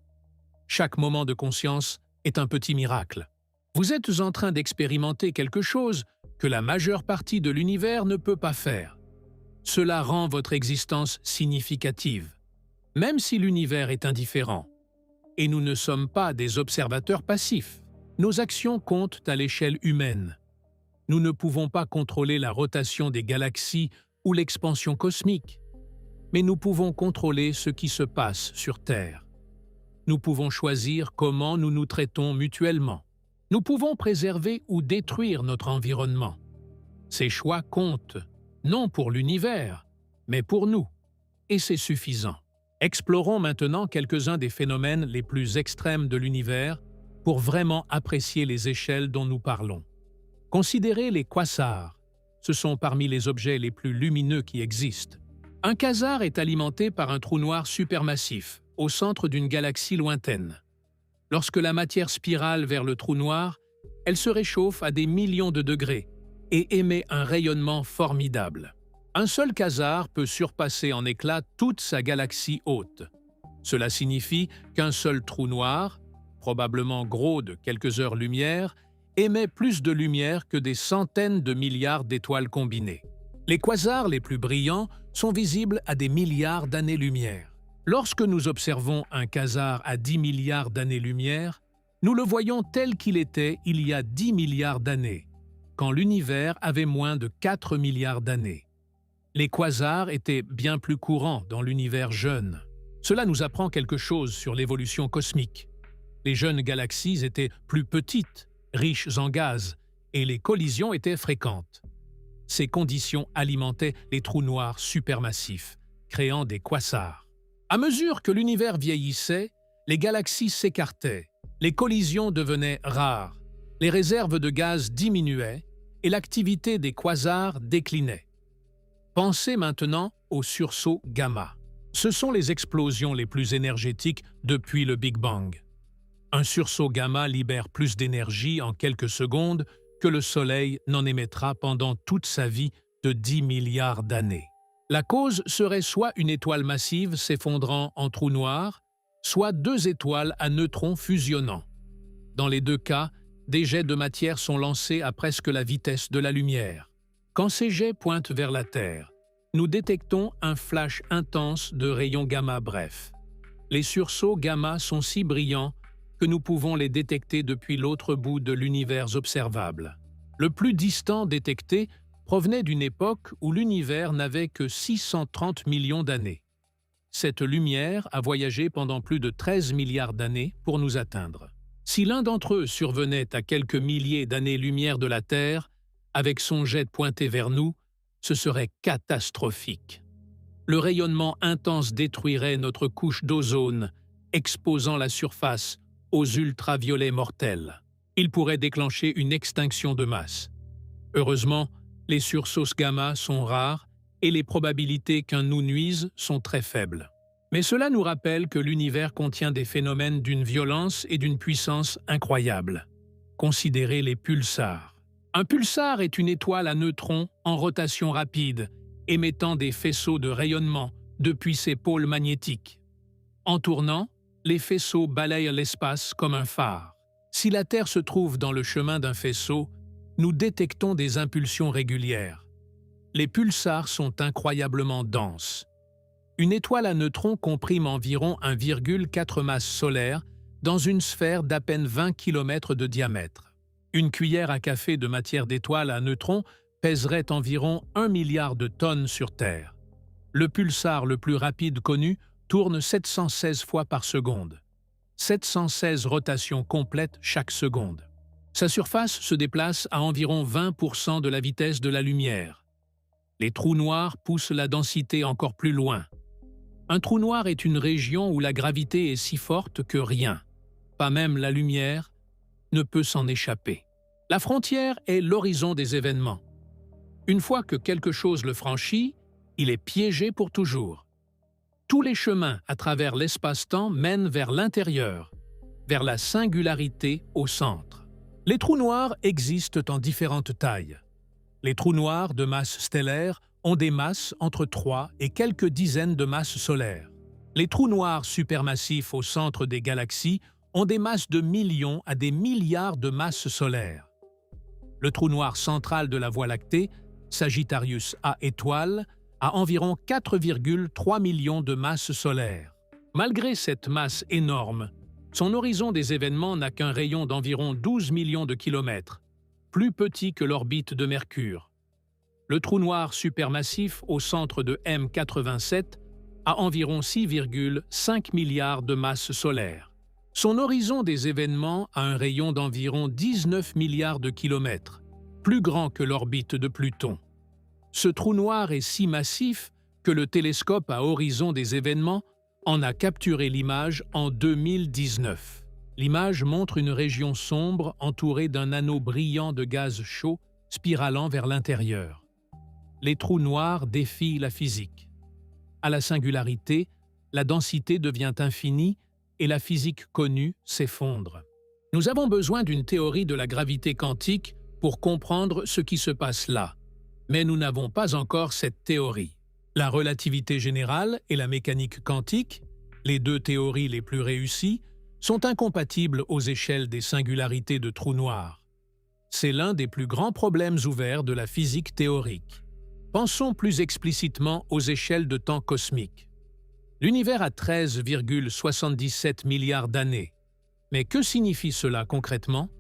Chaque moment de conscience est un petit miracle. Vous êtes en train d'expérimenter quelque chose que la majeure partie de l'univers ne peut pas faire. Cela rend votre existence significative, même si l'univers est indifférent. Et nous ne sommes pas des observateurs passifs. Nos actions comptent à l'échelle humaine. Nous ne pouvons pas contrôler la rotation des galaxies ou l'expansion cosmique, mais nous pouvons contrôler ce qui se passe sur Terre. Nous pouvons choisir comment nous nous traitons mutuellement. Nous pouvons préserver ou détruire notre environnement. Ces choix comptent, non pour l'univers, mais pour nous. Et c'est suffisant. Explorons maintenant quelques-uns des phénomènes les plus extrêmes de l'univers pour vraiment apprécier les échelles dont nous parlons. Considérez les quasars. Ce sont parmi les objets les plus lumineux qui existent. Un quasar est alimenté par un trou noir supermassif, au centre d'une galaxie lointaine. Lorsque la matière spirale vers le trou noir, elle se réchauffe à des millions de degrés et émet un rayonnement formidable. Un seul quasar peut surpasser en éclats toute sa galaxie haute. Cela signifie qu'un seul trou noir, probablement gros de quelques heures-lumière, émet plus de lumière que des centaines de milliards d'étoiles combinées. Les quasars les plus brillants sont visibles à des milliards d'années-lumière. Lorsque nous observons un quasar à 10 milliards d'années-lumière, nous le voyons tel qu'il était il y a 10 milliards d'années, quand l'univers avait moins de 4 milliards d'années. Les quasars étaient bien plus courants dans l'univers jeune. Cela nous apprend quelque chose sur l'évolution cosmique. Les jeunes galaxies étaient plus petites, riches en gaz, et les collisions étaient fréquentes. Ces conditions alimentaient les trous noirs supermassifs, créant des quasars. À mesure que l'univers vieillissait, les galaxies s'écartaient, les collisions devenaient rares, les réserves de gaz diminuaient et l'activité des quasars déclinait. Pensez maintenant au sursaut gamma. Ce sont les explosions les plus énergétiques depuis le Big Bang. Un sursaut gamma libère plus d'énergie en quelques secondes que le Soleil n'en émettra pendant toute sa vie de 10 milliards d'années. La cause serait soit une étoile massive s'effondrant en trou noir, soit deux étoiles à neutrons fusionnant. Dans les deux cas, des jets de matière sont lancés à presque la vitesse de la lumière. Quand ces jets pointent vers la Terre, nous détectons un flash intense de rayons gamma brefs. Les sursauts gamma sont si brillants que nous pouvons les détecter depuis l'autre bout de l'univers observable. Le plus distant détecté provenait d'une époque où l'univers n'avait que 630 millions d'années. Cette lumière a voyagé pendant plus de 13 milliards d'années pour nous atteindre. Si l'un d'entre eux survenait à quelques milliers d'années-lumière de la Terre, avec son jet pointé vers nous, ce serait catastrophique. Le rayonnement intense détruirait notre couche d'ozone, exposant la surface aux ultraviolets mortels. Il pourrait déclencher une extinction de masse. Heureusement, les sursauts gamma sont rares et les probabilités qu'un nous nuise sont très faibles. Mais cela nous rappelle que l'univers contient des phénomènes d'une violence et d'une puissance incroyables. Considérez les pulsars. Un pulsar est une étoile à neutrons en rotation rapide, émettant des faisceaux de rayonnement depuis ses pôles magnétiques. En tournant, les faisceaux balayent l'espace comme un phare. Si la Terre se trouve dans le chemin d'un faisceau, nous détectons des impulsions régulières. Les pulsars sont incroyablement denses. Une étoile à neutrons comprime environ 1,4 masses solaires dans une sphère d'à peine 20 km de diamètre. Une cuillère à café de matière d'étoile à neutrons pèserait environ 1 milliard de tonnes sur Terre. Le pulsar le plus rapide connu tourne 716 fois par seconde. 716 rotations complètes chaque seconde. Sa surface se déplace à environ 20% de la vitesse de la lumière. Les trous noirs poussent la densité encore plus loin. Un trou noir est une région où la gravité est si forte que rien, pas même la lumière, ne peut s'en échapper. La frontière est l'horizon des événements. Une fois que quelque chose le franchit, il est piégé pour toujours. Tous les chemins à travers l'espace-temps mènent vers l'intérieur, vers la singularité au centre. Les trous noirs existent en différentes tailles. Les trous noirs de masse stellaire ont des masses entre 3 et quelques dizaines de masses solaires. Les trous noirs supermassifs au centre des galaxies ont des masses de millions à des milliards de masses solaires. Le trou noir central de la Voie lactée, Sagittarius A étoile, a environ 4,3 millions de masses solaires. Malgré cette masse énorme, son horizon des événements n'a qu'un rayon d'environ 12 millions de kilomètres, plus petit que l'orbite de Mercure. Le trou noir supermassif au centre de M87 a environ 6,5 milliards de masses solaires. Son horizon des événements a un rayon d'environ 19 milliards de kilomètres, plus grand que l'orbite de Pluton. Ce trou noir est si massif que le télescope à horizon des événements en a capturé l'image en 2019. L'image montre une région sombre entourée d'un anneau brillant de gaz chaud spiralant vers l'intérieur. Les trous noirs défient la physique. À la singularité, la densité devient infinie et la physique connue s'effondre. Nous avons besoin d'une théorie de la gravité quantique pour comprendre ce qui se passe là. Mais nous n'avons pas encore cette théorie. La relativité générale et la mécanique quantique, les deux théories les plus réussies, sont incompatibles aux échelles des singularités de trous noirs. C'est l'un des plus grands problèmes ouverts de la physique théorique. Pensons plus explicitement aux échelles de temps cosmiques. L'univers a 13,77 milliards d'années. Mais que signifie cela concrètement?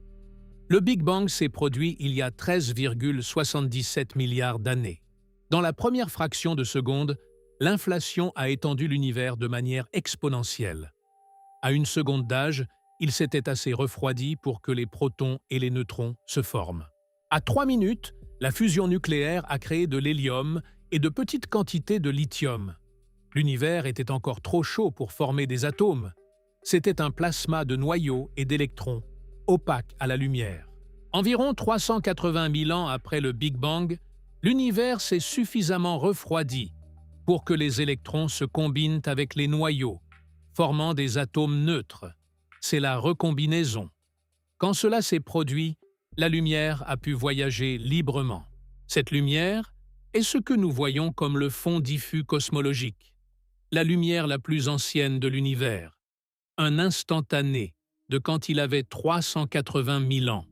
Le Big Bang s'est produit il y a 13,77 milliards d'années. Dans la première fraction de seconde, l'inflation a étendu l'univers de manière exponentielle. À une seconde d'âge, il s'était assez refroidi pour que les protons et les neutrons se forment. À 3 minutes, la fusion nucléaire a créé de l'hélium et de petites quantités de lithium. L'univers était encore trop chaud pour former des atomes. C'était un plasma de noyaux et d'électrons, opaque à la lumière. Environ 380 000 ans après le Big Bang, l'univers s'est suffisamment refroidi pour que les électrons se combinent avec les noyaux, formant des atomes neutres. C'est la recombinaison. Quand cela s'est produit, la lumière a pu voyager librement. Cette lumière est ce que nous voyons comme le fond diffus cosmologique, la lumière la plus ancienne de l'univers, un instantané de quand il avait 380 000 ans.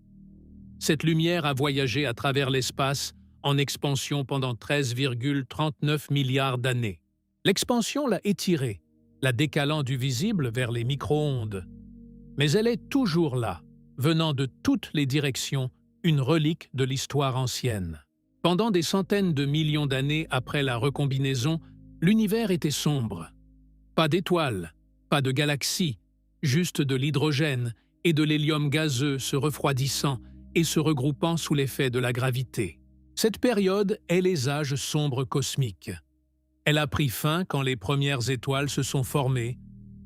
Cette lumière a voyagé à travers l'espace en expansion pendant 13,39 milliards d'années. L'expansion l'a étirée, la décalant du visible vers les micro-ondes. Mais elle est toujours là, venant de toutes les directions, une relique de l'histoire ancienne. Pendant des centaines de millions d'années après la recombinaison, l'univers était sombre. Pas d'étoiles, pas de galaxies, juste de l'hydrogène et de l'hélium gazeux se refroidissant et se regroupant sous l'effet de la gravité. Cette période est les âges sombres cosmiques. Elle a pris fin quand les premières étoiles se sont formées,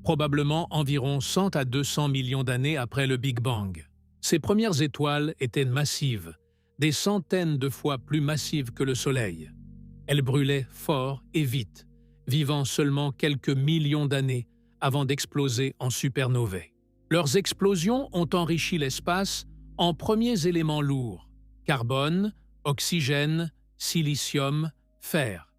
probablement environ 100 à 200 millions d'années après le Big Bang. Ces premières étoiles étaient massives, des centaines de fois plus massives que le Soleil. Elles brûlaient fort et vite, vivant seulement quelques millions d'années avant d'exploser en supernovae. Leurs explosions ont enrichi l'espace en premiers éléments lourds: carbone, oxygène, silicium, fer.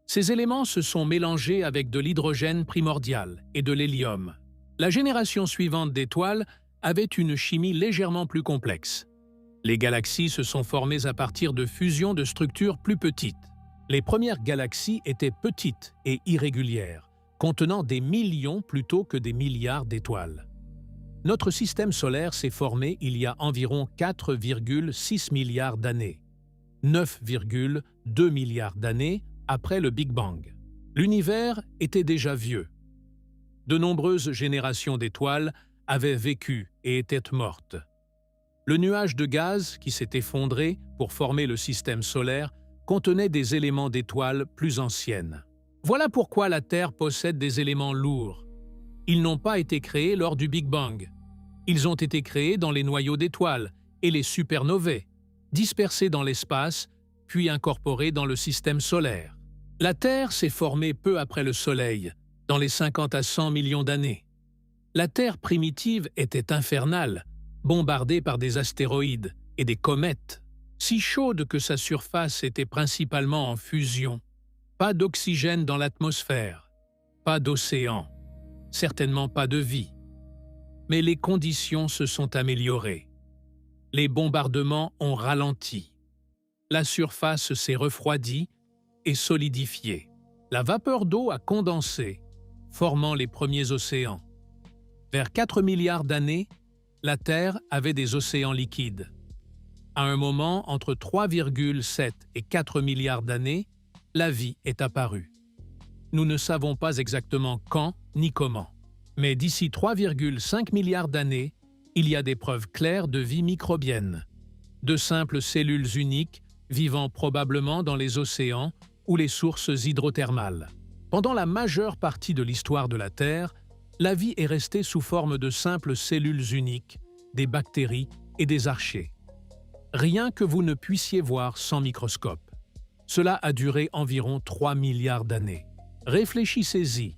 Ces éléments se sont mélangés avec de l'hydrogène primordial et de l'hélium. La génération suivante d'étoiles avait une chimie légèrement plus complexe. Les galaxies se sont formées à partir de fusions de structures plus petites. Les premières galaxies étaient petites et irrégulières, contenant des millions plutôt que des milliards d'étoiles. Notre système solaire s'est formé il y a environ 4,6 milliards d'années, 9,2 milliards d'années après le Big Bang. L'univers était déjà vieux. De nombreuses générations d'étoiles avaient vécu et étaient mortes. Le nuage de gaz qui s'est effondré pour former le système solaire contenait des éléments d'étoiles plus anciennes. Voilà pourquoi la Terre possède des éléments lourds. Ils n'ont pas été créés lors du Big Bang. Ils ont été créés dans les noyaux d'étoiles et les supernovae, dispersés dans l'espace, puis incorporés dans le système solaire. La Terre s'est formée peu après le Soleil, dans les 50 à 100 millions d'années. La Terre primitive était infernale, bombardée par des astéroïdes et des comètes, si chaude que sa surface était principalement en fusion. Pas d'oxygène dans l'atmosphère, pas d'océan, certainement pas de vie. Mais les conditions se sont améliorées. Les bombardements ont ralenti. La surface s'est refroidie et solidifiée. La vapeur d'eau a condensé, formant les premiers océans. Vers 4 milliards d'années, la Terre avait des océans liquides. À un moment entre 3,7 et 4 milliards d'années, la vie est apparue. Nous ne savons pas exactement quand ni comment. Mais d'ici 3,5 milliards d'années, il y a des preuves claires de vie microbienne, de simples cellules uniques vivant probablement dans les océans ou les sources hydrothermales. Pendant la majeure partie de l'histoire de la Terre, la vie est restée sous forme de simples cellules uniques, des bactéries et des archées. Rien que vous ne puissiez voir sans microscope. Cela a duré environ 3 milliards d'années. Réfléchissez-y.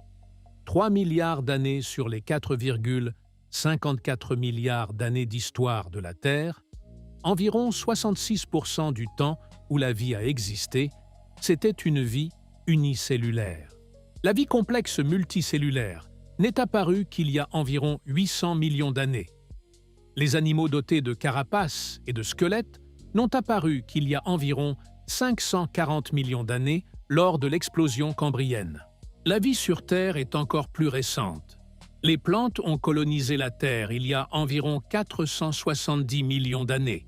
3 milliards d'années sur les 4,54 milliards d'années d'histoire de la Terre, environ 66% du temps où la vie a existé, c'était une vie unicellulaire. La vie complexe multicellulaire n'est apparue qu'il y a environ 800 millions d'années. Les animaux dotés de carapaces et de squelettes n'ont apparu qu'il y a environ 540 millions d'années lors de l'explosion cambrienne. La vie sur Terre est encore plus récente. Les plantes ont colonisé la Terre il y a environ 470 millions d'années.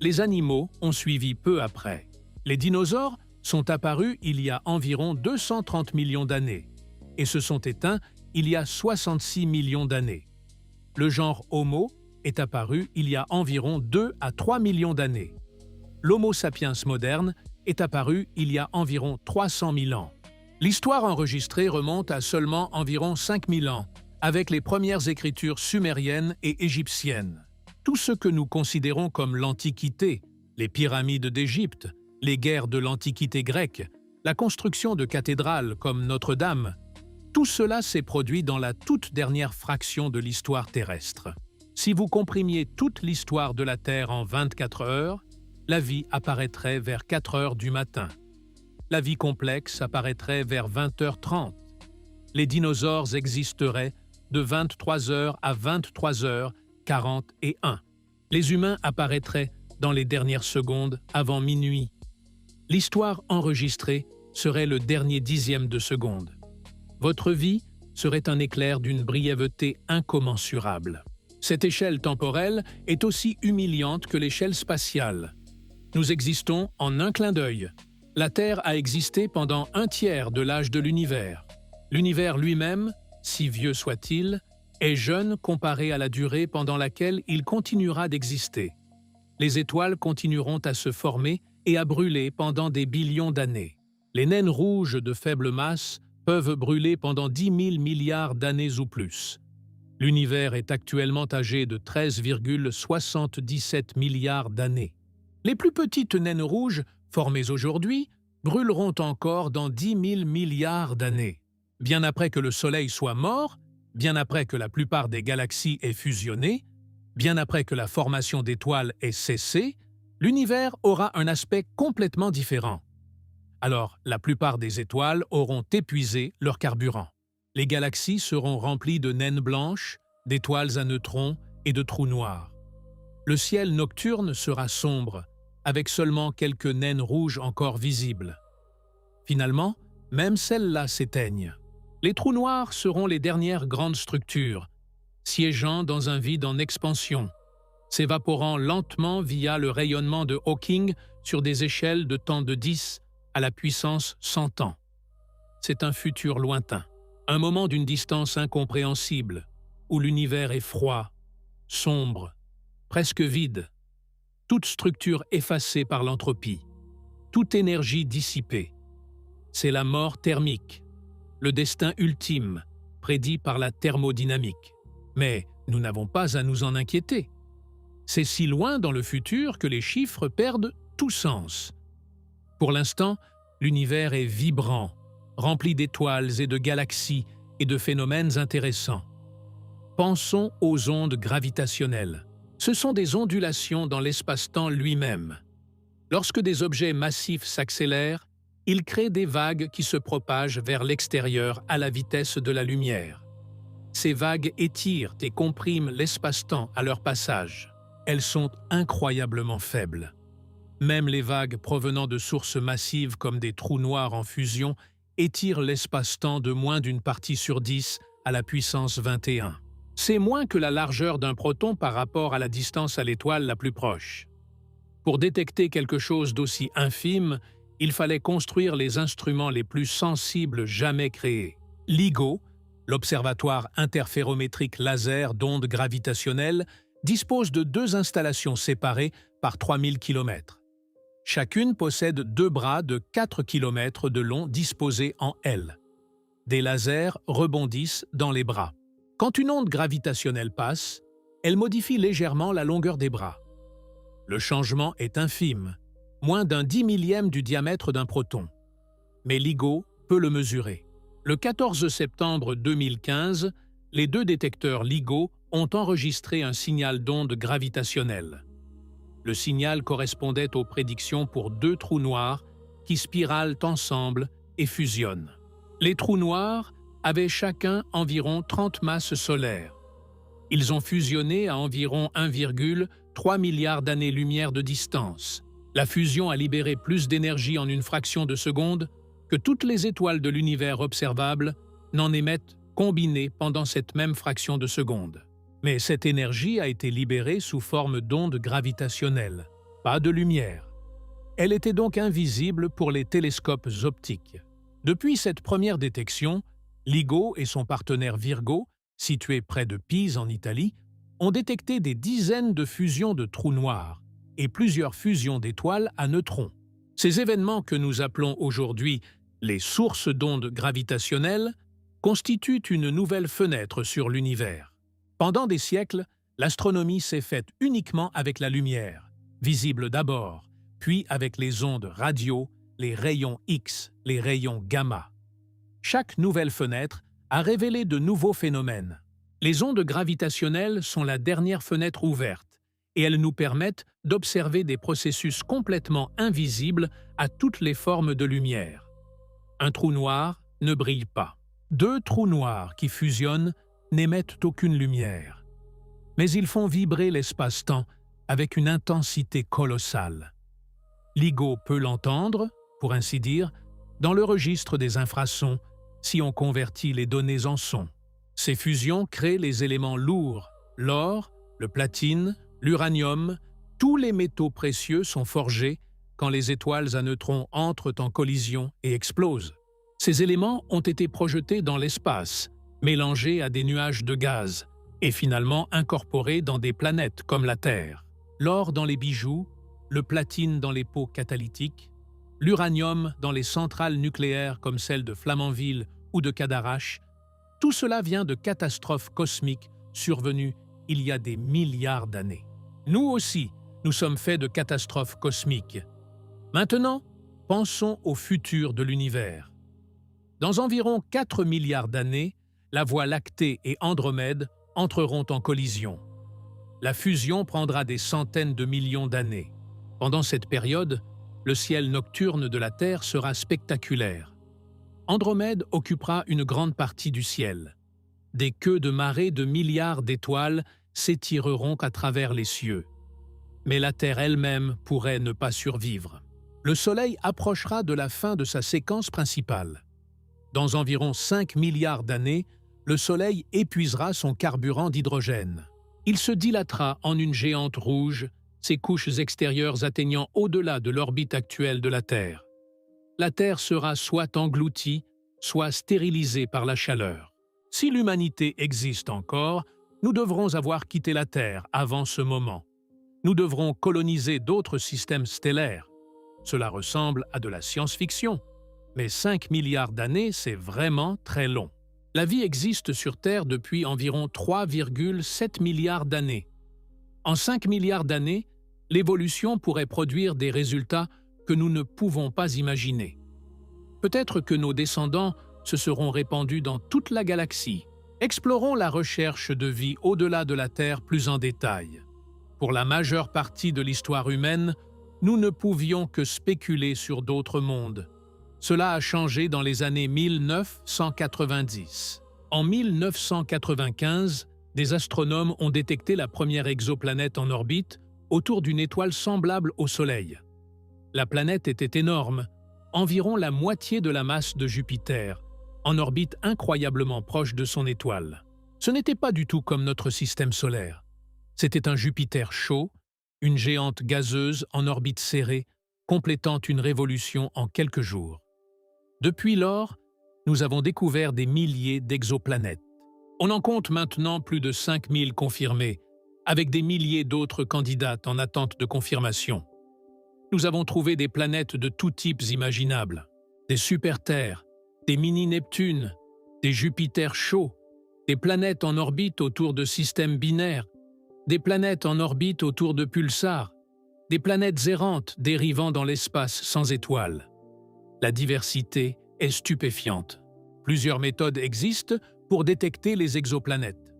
Les animaux ont suivi peu après. Les dinosaures sont apparus il y a environ 230 millions d'années et se sont éteints il y a 66 millions d'années. Le genre Homo est apparu il y a environ 2 à 3 millions d'années. L'Homo sapiens moderne est apparu il y a environ 300 000 ans. L'histoire enregistrée remonte à seulement environ 5 000 ans, avec les premières écritures sumériennes et égyptiennes. Tout ce que nous considérons comme l'Antiquité, les pyramides d'Égypte, les guerres de l'Antiquité grecque, la construction de cathédrales comme Notre-Dame, tout cela s'est produit dans la toute dernière fraction de l'histoire terrestre. Si vous comprimiez toute l'histoire de la Terre en 24 heures, la vie apparaîtrait vers 4 heures du matin. La vie complexe apparaîtrait vers 20h30. Les dinosaures existeraient de 23 heures à 23h41. Les humains apparaîtraient dans les dernières secondes avant minuit. L'histoire enregistrée serait le dernier dixième de seconde. Votre vie serait un éclair d'une brièveté incommensurable. Cette échelle temporelle est aussi humiliante que l'échelle spatiale. Nous existons en un clin d'œil. La Terre a existé pendant 1/3 de l'âge de l'univers. L'univers lui-même, si vieux soit-il, est jeune comparé à la durée pendant laquelle il continuera d'exister. Les étoiles continueront à se former et à brûler pendant des billions d'années. Les naines rouges de faible masse peuvent brûler pendant 10 000 milliards d'années ou plus. L'univers est actuellement âgé de 13,77 milliards d'années. Les plus petites naines rouges, formées aujourd'hui, brûleront encore dans 10 000 milliards d'années. Bien après que le Soleil soit mort, bien après que la plupart des galaxies aient fusionné, Bien après que la formation d'étoiles ait cessé, l'univers aura un aspect complètement différent. Alors, la plupart des étoiles auront épuisé leur carburant. Les galaxies seront remplies de naines blanches, d'étoiles à neutrons et de trous noirs. Le ciel nocturne sera sombre, avec seulement quelques naines rouges encore visibles. Finalement, même celles-là s'éteignent. Les trous noirs seront les dernières grandes structures, siégeant dans un vide en expansion, s'évaporant lentement via le rayonnement de Hawking sur des échelles de temps de 10 à la puissance 100 ans. C'est un futur lointain, un moment d'une distance incompréhensible, où l'univers est froid, sombre, presque vide, toute structure effacée par l'entropie, toute énergie dissipée. C'est la mort thermique, le destin ultime, prédit par la thermodynamique. Mais nous n'avons pas à nous en inquiéter. C'est si loin dans le futur que les chiffres perdent tout sens. Pour l'instant, l'univers est vibrant, rempli d'étoiles et de galaxies et de phénomènes intéressants. Pensons aux ondes gravitationnelles. Ce sont des ondulations dans l'espace-temps lui-même. Lorsque des objets massifs s'accélèrent, ils créent des vagues qui se propagent vers l'extérieur à la vitesse de la lumière. Ces vagues étirent et compriment l'espace-temps à leur passage. Elles sont incroyablement faibles. Même les vagues provenant de sources massives comme des trous noirs en fusion étirent l'espace-temps de moins d'une partie sur 10 à la puissance 21. C'est moins que la largeur d'un proton par rapport à la distance à l'étoile la plus proche. Pour détecter quelque chose d'aussi infime, il fallait construire les instruments les plus sensibles jamais créés. LIGO, l'Observatoire interférométrique laser d'ondes gravitationnelles, dispose de 2 installations séparées par 3000 km. Chacune possède 2 bras de 4 km de long disposés en L. Des lasers rebondissent dans les bras. Quand une onde gravitationnelle passe, elle modifie légèrement la longueur des bras. Le changement est infime, moins d'un 10 millième du diamètre d'un proton. Mais LIGO peut le mesurer. Le 14 septembre 2015, les 2 détecteurs LIGO ont enregistré un signal d'onde gravitationnelle. Le signal correspondait aux prédictions pour 2 trous noirs qui spiralent ensemble et fusionnent. Les trous noirs avaient chacun environ 30 masses solaires. Ils ont fusionné à environ 1,3 milliard d'années-lumière de distance. La fusion a libéré plus d'énergie en une fraction de seconde que toutes les étoiles de l'univers observable n'en émettent combinées pendant cette même fraction de seconde. Mais cette énergie a été libérée sous forme d'ondes gravitationnelles, pas de lumière. Elle était donc invisible pour les télescopes optiques. Depuis cette première détection, LIGO et son partenaire Virgo, situé près de Pise en Italie, ont détecté des dizaines de fusions de trous noirs et plusieurs fusions d'étoiles à neutrons. Ces événements que nous appelons aujourd'hui les sources d'ondes gravitationnelles constituent une nouvelle fenêtre sur l'univers. Pendant des siècles, l'astronomie s'est faite uniquement avec la lumière, visible d'abord, puis avec les ondes radio, les rayons X, les rayons gamma. Chaque nouvelle fenêtre a révélé de nouveaux phénomènes. Les ondes gravitationnelles sont la dernière fenêtre ouverte et elles nous permettent d'observer des processus complètement invisibles à toutes les formes de lumière. Un trou noir ne brille pas. 2 trous noirs qui fusionnent n'émettent aucune lumière. Mais ils font vibrer l'espace-temps avec une intensité colossale. LIGO peut l'entendre, pour ainsi dire, dans le registre des infrasons, si on convertit les données en sons. Ces fusions créent les éléments lourds, l'or, le platine, l'uranium, tous les métaux précieux sont forgés quand les étoiles à neutrons entrent en collision et explosent. Ces éléments ont été projetés dans l'espace, mélangés à des nuages de gaz, et finalement incorporés dans des planètes comme la Terre. L'or dans les bijoux, le platine dans les pots catalytiques, l'uranium dans les centrales nucléaires comme celles de Flamanville ou de Cadarache, tout cela vient de catastrophes cosmiques survenues il y a des milliards d'années. Nous aussi, nous sommes faits de catastrophes cosmiques. Maintenant, pensons au futur de l'univers. Dans environ 4 milliards d'années, la Voie lactée et Andromède entreront en collision. La fusion prendra des centaines de millions d'années. Pendant cette période, le ciel nocturne de la Terre sera spectaculaire. Andromède occupera une grande partie du ciel. Des queues de marée de milliards d'étoiles s'étireront à travers les cieux. Mais la Terre elle-même pourrait ne pas survivre. Le Soleil approchera de la fin de sa séquence principale. Dans environ 5 milliards d'années, le Soleil épuisera son carburant d'hydrogène. Il se dilatera en une géante rouge, ses couches extérieures atteignant au-delà de l'orbite actuelle de la Terre. La Terre sera soit engloutie, soit stérilisée par la chaleur. Si l'humanité existe encore, nous devrons avoir quitté la Terre avant ce moment. Nous devrons coloniser d'autres systèmes stellaires. Cela ressemble à de la science-fiction, mais 5 milliards d'années, c'est vraiment très long. La vie existe sur Terre depuis environ 3,7 milliards d'années. En 5 milliards d'années, l'évolution pourrait produire des résultats que nous ne pouvons pas imaginer. Peut-être que nos descendants se seront répandus dans toute la galaxie. Explorons la recherche de vie au-delà de la Terre plus en détail. Pour la majeure partie de l'histoire humaine, nous ne pouvions que spéculer sur d'autres mondes. Cela a changé dans les années 1990. En 1995, des astronomes ont détecté la première exoplanète en orbite autour d'une étoile semblable au Soleil. La planète était énorme, environ la moitié de la masse de Jupiter, en orbite incroyablement proche de son étoile. Ce n'était pas du tout comme notre système solaire. C'était un Jupiter chaud, une géante gazeuse en orbite serrée, complétant une révolution en quelques jours. Depuis lors, nous avons découvert des milliers d'exoplanètes. On en compte maintenant plus de 5000 confirmées, avec des milliers d'autres candidates en attente de confirmation. Nous avons trouvé des planètes de tous types imaginables, des super-Terres, des mini-Neptunes, des Jupiters chauds, des planètes en orbite autour de systèmes binaires, des planètes en orbite autour de pulsars, des planètes errantes dérivant dans l'espace sans étoiles. La diversité est stupéfiante. Plusieurs méthodes existent pour détecter les exoplanètes.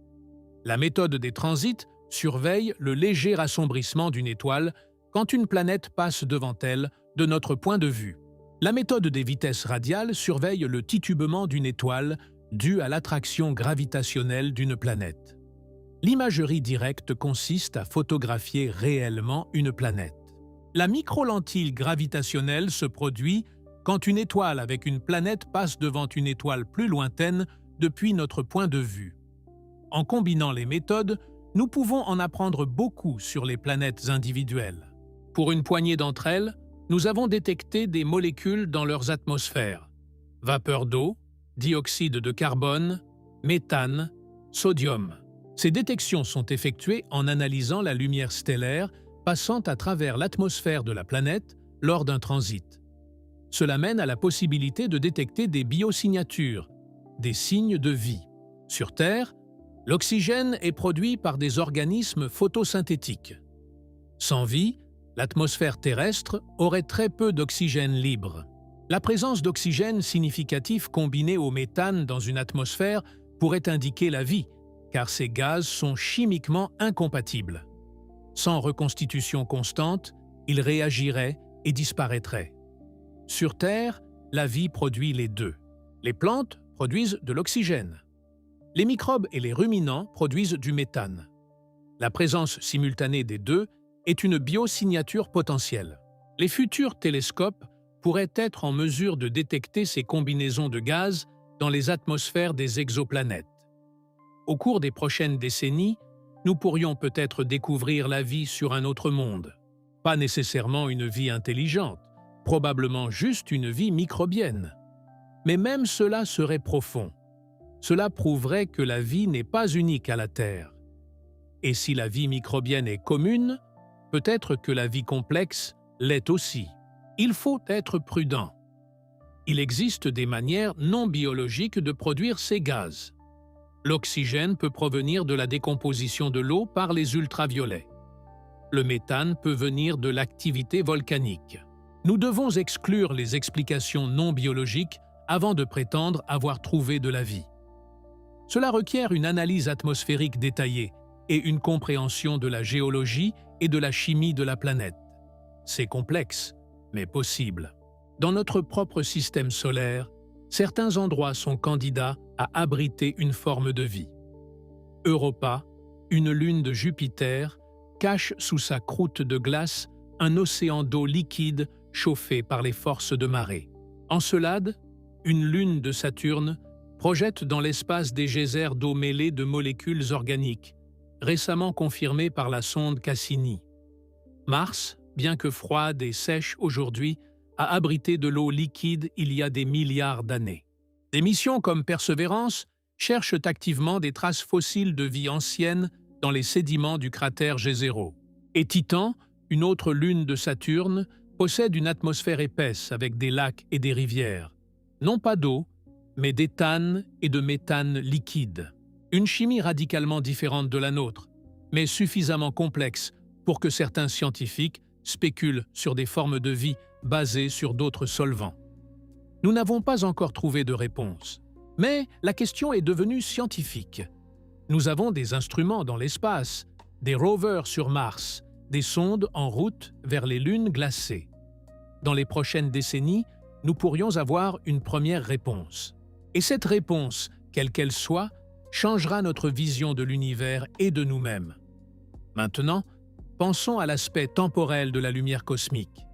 La méthode des transits surveille le léger assombrissement d'une étoile quand une planète passe devant elle de notre point de vue. La méthode des vitesses radiales surveille le titubement d'une étoile dû à l'attraction gravitationnelle d'une planète. L'imagerie directe consiste à photographier réellement une planète. La microlentille gravitationnelle se produit quand une étoile avec une planète passe devant une étoile plus lointaine depuis notre point de vue. En combinant les méthodes, nous pouvons en apprendre beaucoup sur les planètes individuelles. Pour une poignée d'entre elles, nous avons détecté des molécules dans leurs atmosphères: vapeur d'eau, dioxyde de carbone, méthane, sodium. Ces détections sont effectuées en analysant la lumière stellaire passant à travers l'atmosphère de la planète lors d'un transit. Cela mène à la possibilité de détecter des biosignatures, des signes de vie. Sur Terre, l'oxygène est produit par des organismes photosynthétiques. Sans vie, l'atmosphère terrestre aurait très peu d'oxygène libre. La présence d'oxygène significatif combiné au méthane dans une atmosphère pourrait indiquer la vie, car ces gaz sont chimiquement incompatibles. Sans reconstitution constante, ils réagiraient et disparaîtraient. Sur Terre, la vie produit les deux. Les plantes produisent de l'oxygène. Les microbes et les ruminants produisent du méthane. La présence simultanée des deux est une biosignature potentielle. Les futurs télescopes pourraient être en mesure de détecter ces combinaisons de gaz dans les atmosphères des exoplanètes. Au cours des prochaines décennies, nous pourrions peut-être découvrir la vie sur un autre monde. Pas nécessairement une vie intelligente, probablement juste une vie microbienne. Mais même cela serait profond. Cela prouverait que la vie n'est pas unique à la Terre. Et si la vie microbienne est commune, peut-être que la vie complexe l'est aussi. Il faut être prudent. Il existe des manières non biologiques de produire ces gaz. L'oxygène peut provenir de la décomposition de l'eau par les ultraviolets. Le méthane peut venir de l'activité volcanique. Nous devons exclure les explications non biologiques avant de prétendre avoir trouvé de la vie. Cela requiert une analyse atmosphérique détaillée, et une compréhension de la géologie et de la chimie de la planète. C'est complexe, mais possible. Dans notre propre système solaire, certains endroits sont candidats à abriter une forme de vie. Europa, une lune de Jupiter, cache sous sa croûte de glace un océan d'eau liquide chauffé par les forces de marée. Encelade, une lune de Saturne, projette dans l'espace des geysers d'eau mêlée de molécules organiques, récemment confirmées par la sonde Cassini. Mars, bien que froide et sèche aujourd'hui, a abrité de l'eau liquide il y a des milliards d'années. Des missions comme Persévérance cherchent activement des traces fossiles de vie ancienne dans les sédiments du cratère Jezero. Et Titan, une autre lune de Saturne, possède une atmosphère épaisse avec des lacs et des rivières. Non pas d'eau, mais d'éthane et de méthane liquide. Une chimie radicalement différente de la nôtre, mais suffisamment complexe pour que certains scientifiques spéculent sur des formes de vie basées sur d'autres solvants. Nous n'avons pas encore trouvé de réponse, mais la question est devenue scientifique. Nous avons des instruments dans l'espace, des rovers sur Mars, des sondes en route vers les lunes glacées. Dans les prochaines décennies, nous pourrions avoir une première réponse. Et cette réponse, quelle qu'elle soit, changera notre vision de l'univers et de nous-mêmes. Maintenant, pensons à l'aspect temporel de la lumière cosmique.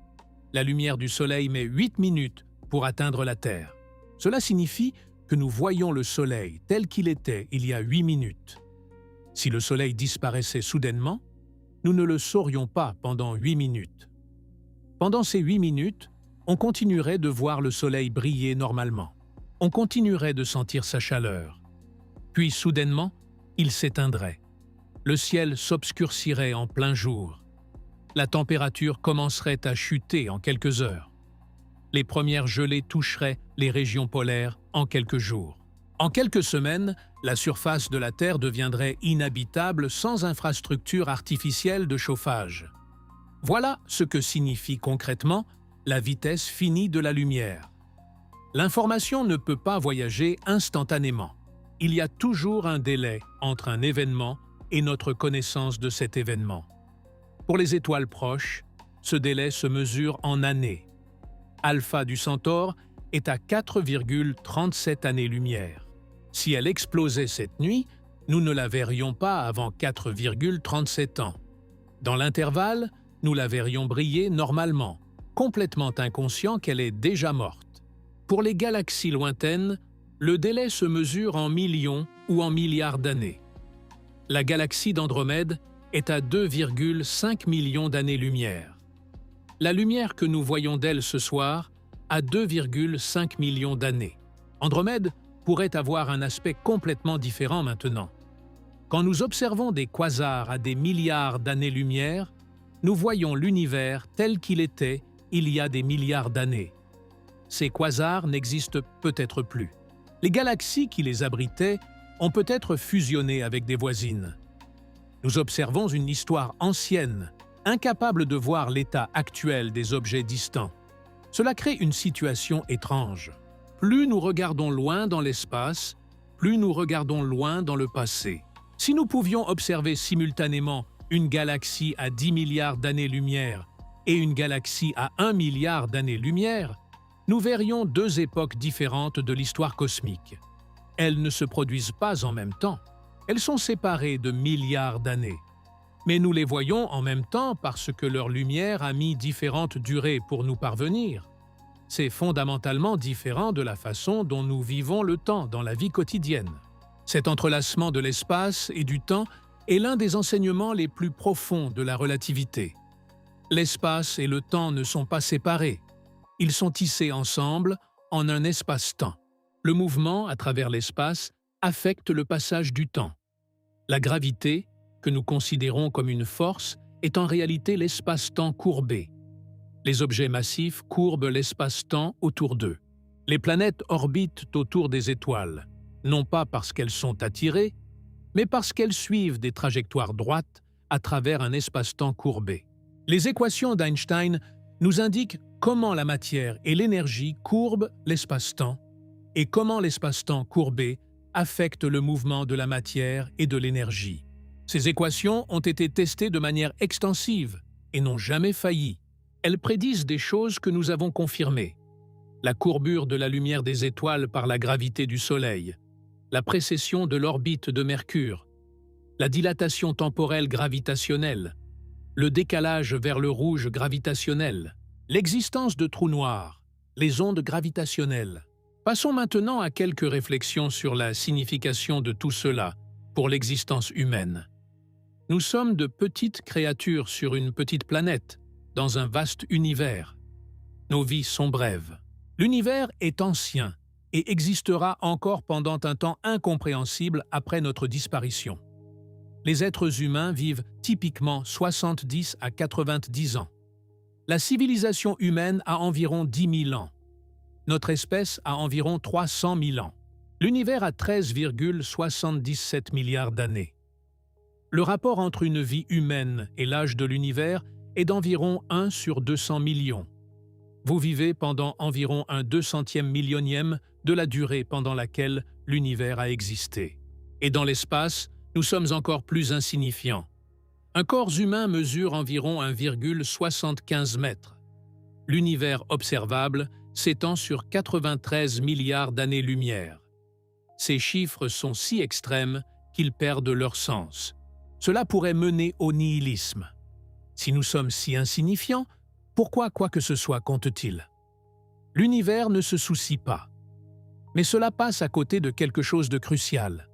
La lumière du Soleil met 8 minutes pour atteindre la Terre. Cela signifie que nous voyons le Soleil tel qu'il était il y a 8 minutes. Si le Soleil disparaissait soudainement, nous ne le saurions pas pendant 8 minutes. Pendant ces 8 minutes, on continuerait de voir le Soleil briller normalement. On continuerait de sentir sa chaleur. Puis soudainement, il s'éteindrait. Le ciel s'obscurcirait en plein jour. La température commencerait à chuter en quelques heures. Les premières gelées toucheraient les régions polaires en quelques jours. En quelques semaines, la surface de la Terre deviendrait inhabitable sans infrastructure artificielle de chauffage. Voilà ce que signifie concrètement la vitesse finie de la lumière. L'information ne peut pas voyager instantanément. Il y a toujours un délai entre un événement et notre connaissance de cet événement. Pour les étoiles proches, ce délai se mesure en années. Alpha du Centaure est à 4,37 années-lumière. Si elle explosait cette nuit, nous ne la verrions pas avant 4,37 ans. Dans l'intervalle, nous la verrions briller normalement, complètement inconscient qu'elle est déjà morte. Pour les galaxies lointaines, le délai se mesure en millions ou en milliards d'années. La galaxie d'Andromède est à 2,5 millions d'années-lumière. La lumière que nous voyons d'elle ce soir a 2,5 millions d'années. Andromède pourrait avoir un aspect complètement différent maintenant. Quand nous observons des quasars à des milliards d'années-lumière, nous voyons l'univers tel qu'il était il y a des milliards d'années. Ces quasars n'existent peut-être plus. Les galaxies qui les abritaient ont peut-être fusionné avec des voisines. Nous observons une histoire ancienne, incapable de voir l'état actuel des objets distants. Cela crée une situation étrange. Plus nous regardons loin dans l'espace, plus nous regardons loin dans le passé. Si nous pouvions observer simultanément une galaxie à 10 milliards d'années-lumière et une galaxie à 1 milliard d'années-lumière, nous verrions deux époques différentes de l'histoire cosmique. Elles ne se produisent pas en même temps. Elles sont séparées de milliards d'années. Mais nous les voyons en même temps parce que leur lumière a mis différentes durées pour nous parvenir. C'est fondamentalement différent de la façon dont nous vivons le temps dans la vie quotidienne. Cet entrelacement de l'espace et du temps est l'un des enseignements les plus profonds de la relativité. L'espace et le temps ne sont pas séparés. Ils sont tissés ensemble en un espace-temps. Le mouvement à travers l'espace affecte le passage du temps. La gravité, que nous considérons comme une force, est en réalité l'espace-temps courbé. Les objets massifs courbent l'espace-temps autour d'eux. Les planètes orbitent autour des étoiles, non pas parce qu'elles sont attirées, mais parce qu'elles suivent des trajectoires droites à travers un espace-temps courbé. Les équations d'Einstein nous indiquent comment la matière et l'énergie courbent l'espace-temps et comment l'espace-temps courbé affecte le mouvement de la matière et de l'énergie. Ces équations ont été testées de manière extensive et n'ont jamais failli. Elles prédisent des choses que nous avons confirmées. La courbure de la lumière des étoiles par la gravité du Soleil, la précession de l'orbite de Mercure, la dilatation temporelle gravitationnelle, le décalage vers le rouge gravitationnel, l'existence de trous noirs, les ondes gravitationnelles. Passons maintenant à quelques réflexions sur la signification de tout cela pour l'existence humaine. Nous sommes de petites créatures sur une petite planète, dans un vaste univers. Nos vies sont brèves. L'univers est ancien et existera encore pendant un temps incompréhensible après notre disparition. Les êtres humains vivent typiquement 70 à 90 ans. La civilisation humaine a environ 10 000 ans. Notre espèce a environ 300 000 ans. L'univers a 13,77 milliards d'années. Le rapport entre une vie humaine et l'âge de l'univers est d'environ 1 sur 200 millions. Vous vivez pendant environ un 200e millionième de la durée pendant laquelle l'univers a existé. Et dans l'espace, nous sommes encore plus insignifiants. Un corps humain mesure environ 1,75 mètres. L'univers observable s'étend sur 93 milliards d'années-lumière. Ces chiffres sont si extrêmes qu'ils perdent leur sens. Cela pourrait mener au nihilisme. Si nous sommes si insignifiants, pourquoi quoi que ce soit compte-t-il? L'univers ne se soucie pas. Mais cela passe à côté de quelque chose de crucial.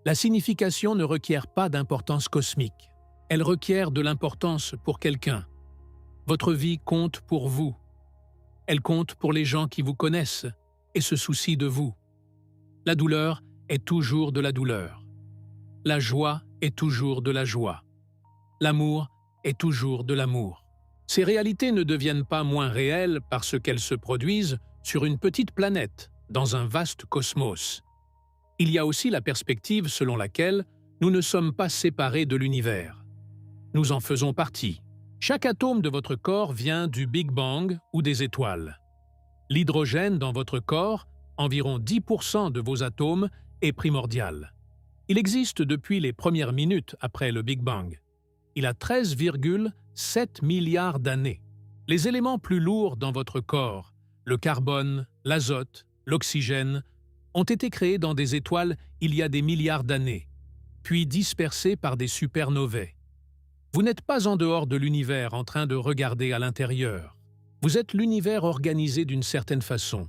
La signification ne requiert pas d'importance cosmique. Elle requiert de l'importance pour quelqu'un. Votre vie compte pour vous. Elle compte pour les gens qui vous connaissent et se soucient de vous. La douleur est toujours de la douleur. La joie est toujours de la joie. L'amour est toujours de l'amour. Ces réalités ne deviennent pas moins réelles parce qu'elles se produisent sur une petite planète, dans un vaste cosmos. Il y a aussi la perspective selon laquelle nous ne sommes pas séparés de l'univers. Nous en faisons partie. Chaque atome de votre corps vient du Big Bang ou des étoiles. L'hydrogène dans votre corps, environ 10% de vos atomes, est primordial. Il existe depuis les premières minutes après le Big Bang. Il a 13,7 milliards d'années. Les éléments plus lourds dans votre corps, le carbone, l'azote, l'oxygène, ont été créés dans des étoiles il y a des milliards d'années, puis dispersés par des supernovae. Vous n'êtes pas en dehors de l'univers en train de regarder à l'intérieur. Vous êtes l'univers organisé d'une certaine façon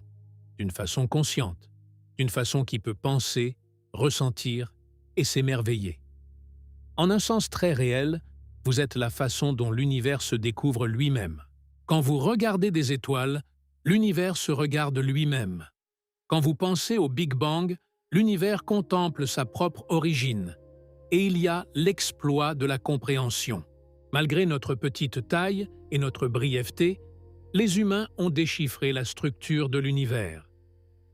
consciente, d'une façon qui peut penser, ressentir et s'émerveiller. En un sens très réel, vous êtes la façon dont l'univers se découvre lui-même. Quand vous regardez des étoiles, l'univers se regarde lui-même. Quand vous pensez au Big Bang, l'univers contemple sa propre origine. Et il y a l'exploit de la compréhension. Malgré notre petite taille et notre brièveté, les humains ont déchiffré la structure de l'univers.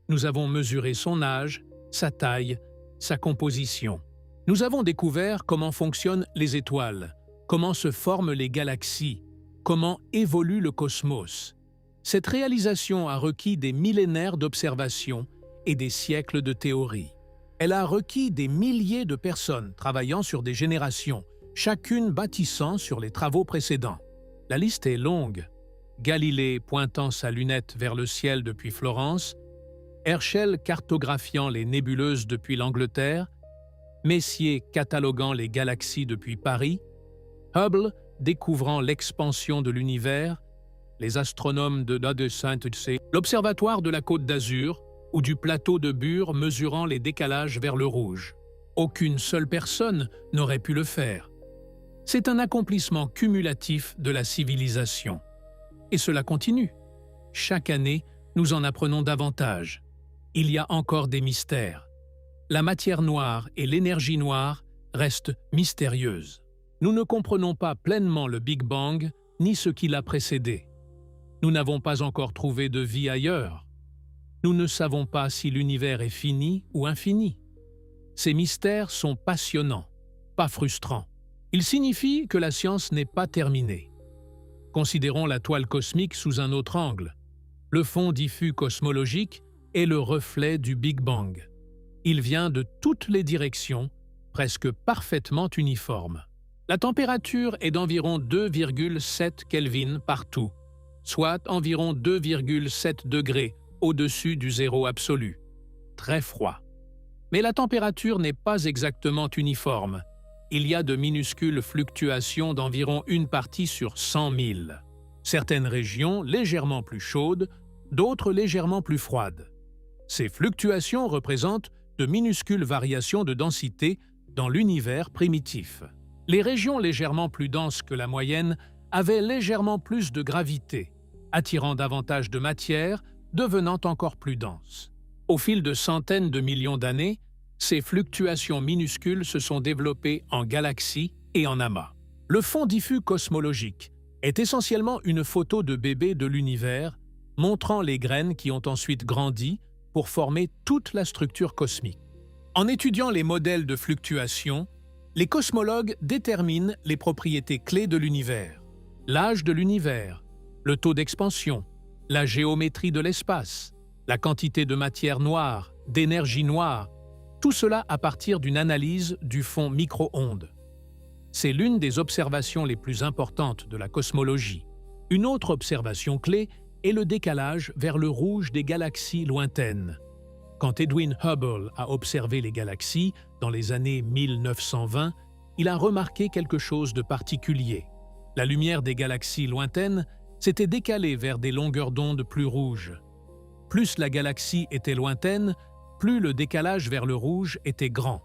Nous avons mesuré son âge, sa taille, sa composition. Nous avons découvert comment fonctionnent les étoiles, comment se forment les galaxies, comment évolue le cosmos. Cette réalisation a requis des millénaires d'observations et des siècles de théories. Elle a requis des milliers de personnes travaillant sur des générations, chacune bâtissant sur les travaux précédents. La liste est longue. Galilée pointant sa lunette vers le ciel depuis Florence, Herschel cartographiant les nébuleuses depuis l'Angleterre, Messier cataloguant les galaxies depuis Paris, Hubble découvrant l'expansion de l'univers, les astronomes de Saint-Ouen, l'observatoire de la Côte d'Azur ou du plateau de Bure mesurant les décalages vers le rouge. Aucune seule personne n'aurait pu le faire. C'est un accomplissement cumulatif de la civilisation. Et cela continue. Chaque année, nous en apprenons davantage. Il y a encore des mystères. La matière noire et l'énergie noire restent mystérieuses. Nous ne comprenons pas pleinement le Big Bang ni ce qui l'a précédé. Nous n'avons pas encore trouvé de vie ailleurs. Nous ne savons pas si l'univers est fini ou infini. Ces mystères sont passionnants, pas frustrants. Ils signifient que la science n'est pas terminée. Considérons la toile cosmique sous un autre angle. Le fond diffus cosmologique est le reflet du Big Bang. Il vient de toutes les directions presque parfaitement uniforme. La température est d'environ 2,7 Kelvin partout, soit environ 2,7 degrés au-dessus du zéro absolu. Très froid. Mais la température n'est pas exactement uniforme. Il y a de minuscules fluctuations d'environ une partie sur 100 000. Certaines régions légèrement plus chaudes, d'autres légèrement plus froides. Ces fluctuations représentent de minuscules variations de densité dans l'univers primitif. Les régions légèrement plus denses que la moyenne avaient légèrement plus de gravité, attirant davantage de matière, devenant encore plus dense. Au fil de centaines de millions d'années, ces fluctuations minuscules se sont développées en galaxies et en amas. Le fond diffus cosmologique est essentiellement une photo de bébé de l'univers, montrant les graines qui ont ensuite grandi pour former toute la structure cosmique. En étudiant les modèles de fluctuations, les cosmologues déterminent les propriétés clés de l'univers, l'âge de l'univers, le taux d'expansion, la géométrie de l'espace, la quantité de matière noire, d'énergie noire, tout cela à partir d'une analyse du fond micro-ondes. C'est l'une des observations les plus importantes de la cosmologie. Une autre observation clé est le décalage vers le rouge des galaxies lointaines. Quand Edwin Hubble a observé les galaxies dans les années 1920, il a remarqué quelque chose de particulier. La lumière des galaxies lointaines s'était décalée vers des longueurs d'onde plus rouges. Plus la galaxie était lointaine, plus le décalage vers le rouge était grand.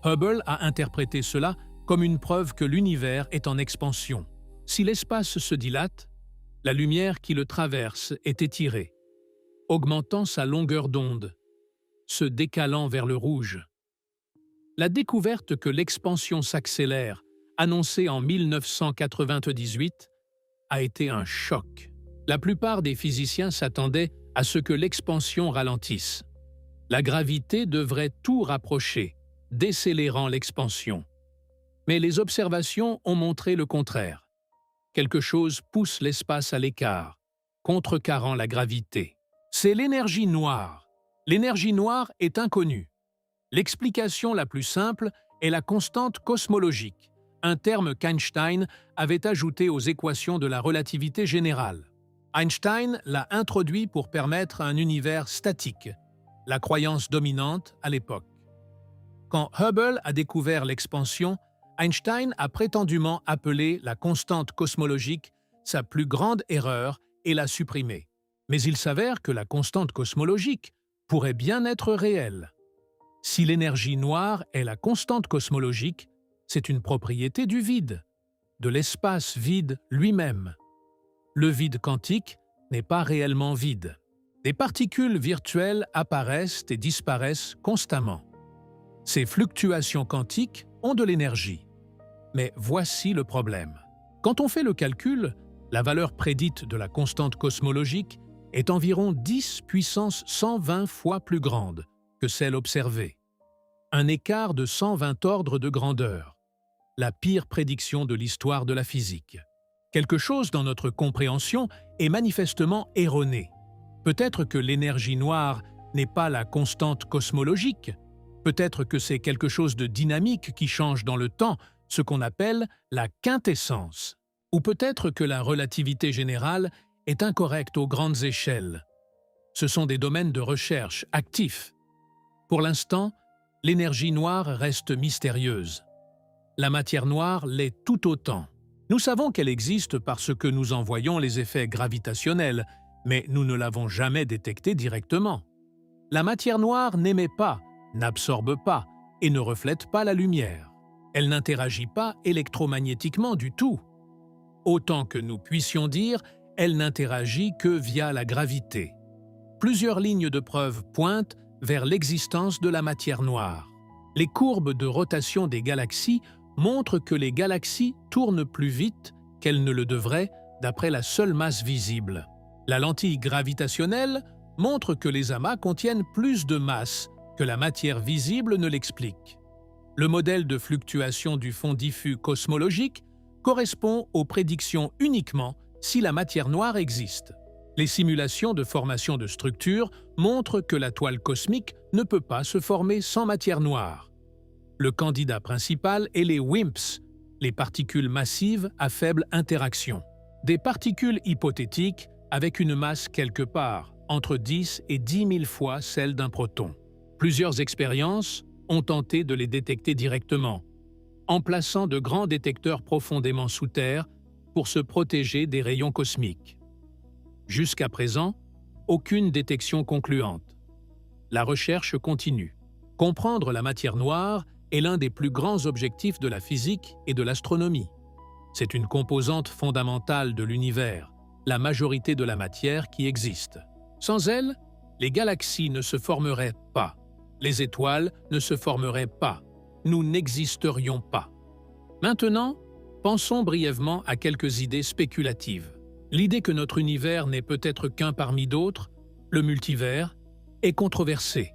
Hubble a interprété cela comme une preuve que l'univers est en expansion. Si l'espace se dilate, la lumière qui le traverse est étirée, augmentant sa longueur d'onde, se décalant vers le rouge. La découverte que l'expansion s'accélère, annoncée en 1998, a été un choc. La plupart des physiciens s'attendaient à ce que l'expansion ralentisse. La gravité devrait tout rapprocher, décélérant l'expansion. Mais les observations ont montré le contraire. Quelque chose pousse l'espace à l'écart, contrecarrant la gravité. C'est l'énergie noire. L'énergie noire est inconnue. L'explication la plus simple est la constante cosmologique, un terme qu'Einstein avait ajouté aux équations de la relativité générale. Einstein l'a introduit pour permettre un univers statique, la croyance dominante à l'époque. Quand Hubble a découvert l'expansion, Einstein a prétendument appelé la constante cosmologique sa plus grande erreur et l'a supprimée. Mais il s'avère que la constante cosmologique pourrait bien être réelle. Si l'énergie noire est la constante cosmologique, c'est une propriété du vide, de l'espace vide lui-même. Le vide quantique n'est pas réellement vide. Des particules virtuelles apparaissent et disparaissent constamment. Ces fluctuations quantiques ont de l'énergie. Mais voici le problème. Quand on fait le calcul, la valeur prédite de la constante cosmologique est environ 10 puissance 120 fois plus grande que celle observée. Un écart de 120 ordres de grandeur. La pire prédiction de l'histoire de la physique. Quelque chose dans notre compréhension est manifestement erroné. Peut-être que l'énergie noire n'est pas la constante cosmologique. Peut-être que c'est quelque chose de dynamique qui change dans le temps, ce qu'on appelle la quintessence. Ou peut-être que la relativité générale est incorrecte aux grandes échelles. Ce sont des domaines de recherche actifs. Pour l'instant, l'énergie noire reste mystérieuse. La matière noire l'est tout autant. Nous savons qu'elle existe parce que nous en voyons les effets gravitationnels, mais nous ne l'avons jamais détectée directement. La matière noire n'émet pas, n'absorbe pas et ne reflète pas la lumière. Elle n'interagit pas électromagnétiquement du tout. Autant que nous puissions dire, elle n'interagit que via la gravité. Plusieurs lignes de preuve pointent vers l'existence de la matière noire. Les courbes de rotation des galaxies montrent que les galaxies tournent plus vite qu'elles ne le devraient d'après la seule masse visible. La lentille gravitationnelle montre que les amas contiennent plus de masse que la matière visible ne l'explique. Le modèle de fluctuation du fond diffus cosmologique correspond aux prédictions uniquement si la matière noire existe. Les simulations de formation de structures montrent que la toile cosmique ne peut pas se former sans matière noire. Le candidat principal est les WIMPs, les particules massives à faible interaction. Des particules hypothétiques avec une masse quelque part entre 10 et 10 000 fois celle d'un proton. Plusieurs expériences ont tenté de les détecter directement, en plaçant de grands détecteurs profondément sous terre pour se protéger des rayons cosmiques. Jusqu'à présent, aucune détection concluante. La recherche continue. Comprendre la matière noire est l'un des plus grands objectifs de la physique et de l'astronomie. C'est une composante fondamentale de l'univers, la majorité de la matière qui existe. Sans elle, les galaxies ne se formeraient pas, les étoiles ne se formeraient pas, nous n'existerions pas. Maintenant, pensons brièvement à quelques idées spéculatives. L'idée que notre univers n'est peut-être qu'un parmi d'autres, le multivers, est controversée.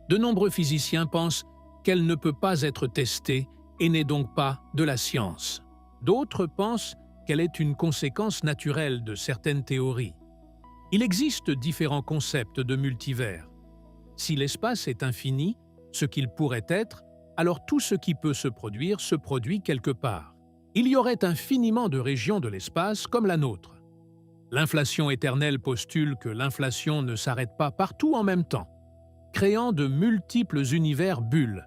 De nombreux physiciens pensent qu'elle ne peut pas être testée et n'est donc pas de la science. D'autres pensent qu'elle est une conséquence naturelle de certaines théories. Il existe différents concepts de multivers. Si l'espace est infini, ce qu'il pourrait être, alors tout ce qui peut se produit quelque part. Il y aurait infiniment de régions de l'espace comme la nôtre. L'inflation éternelle postule que l'inflation ne s'arrête pas partout en même temps, créant de multiples univers bulles,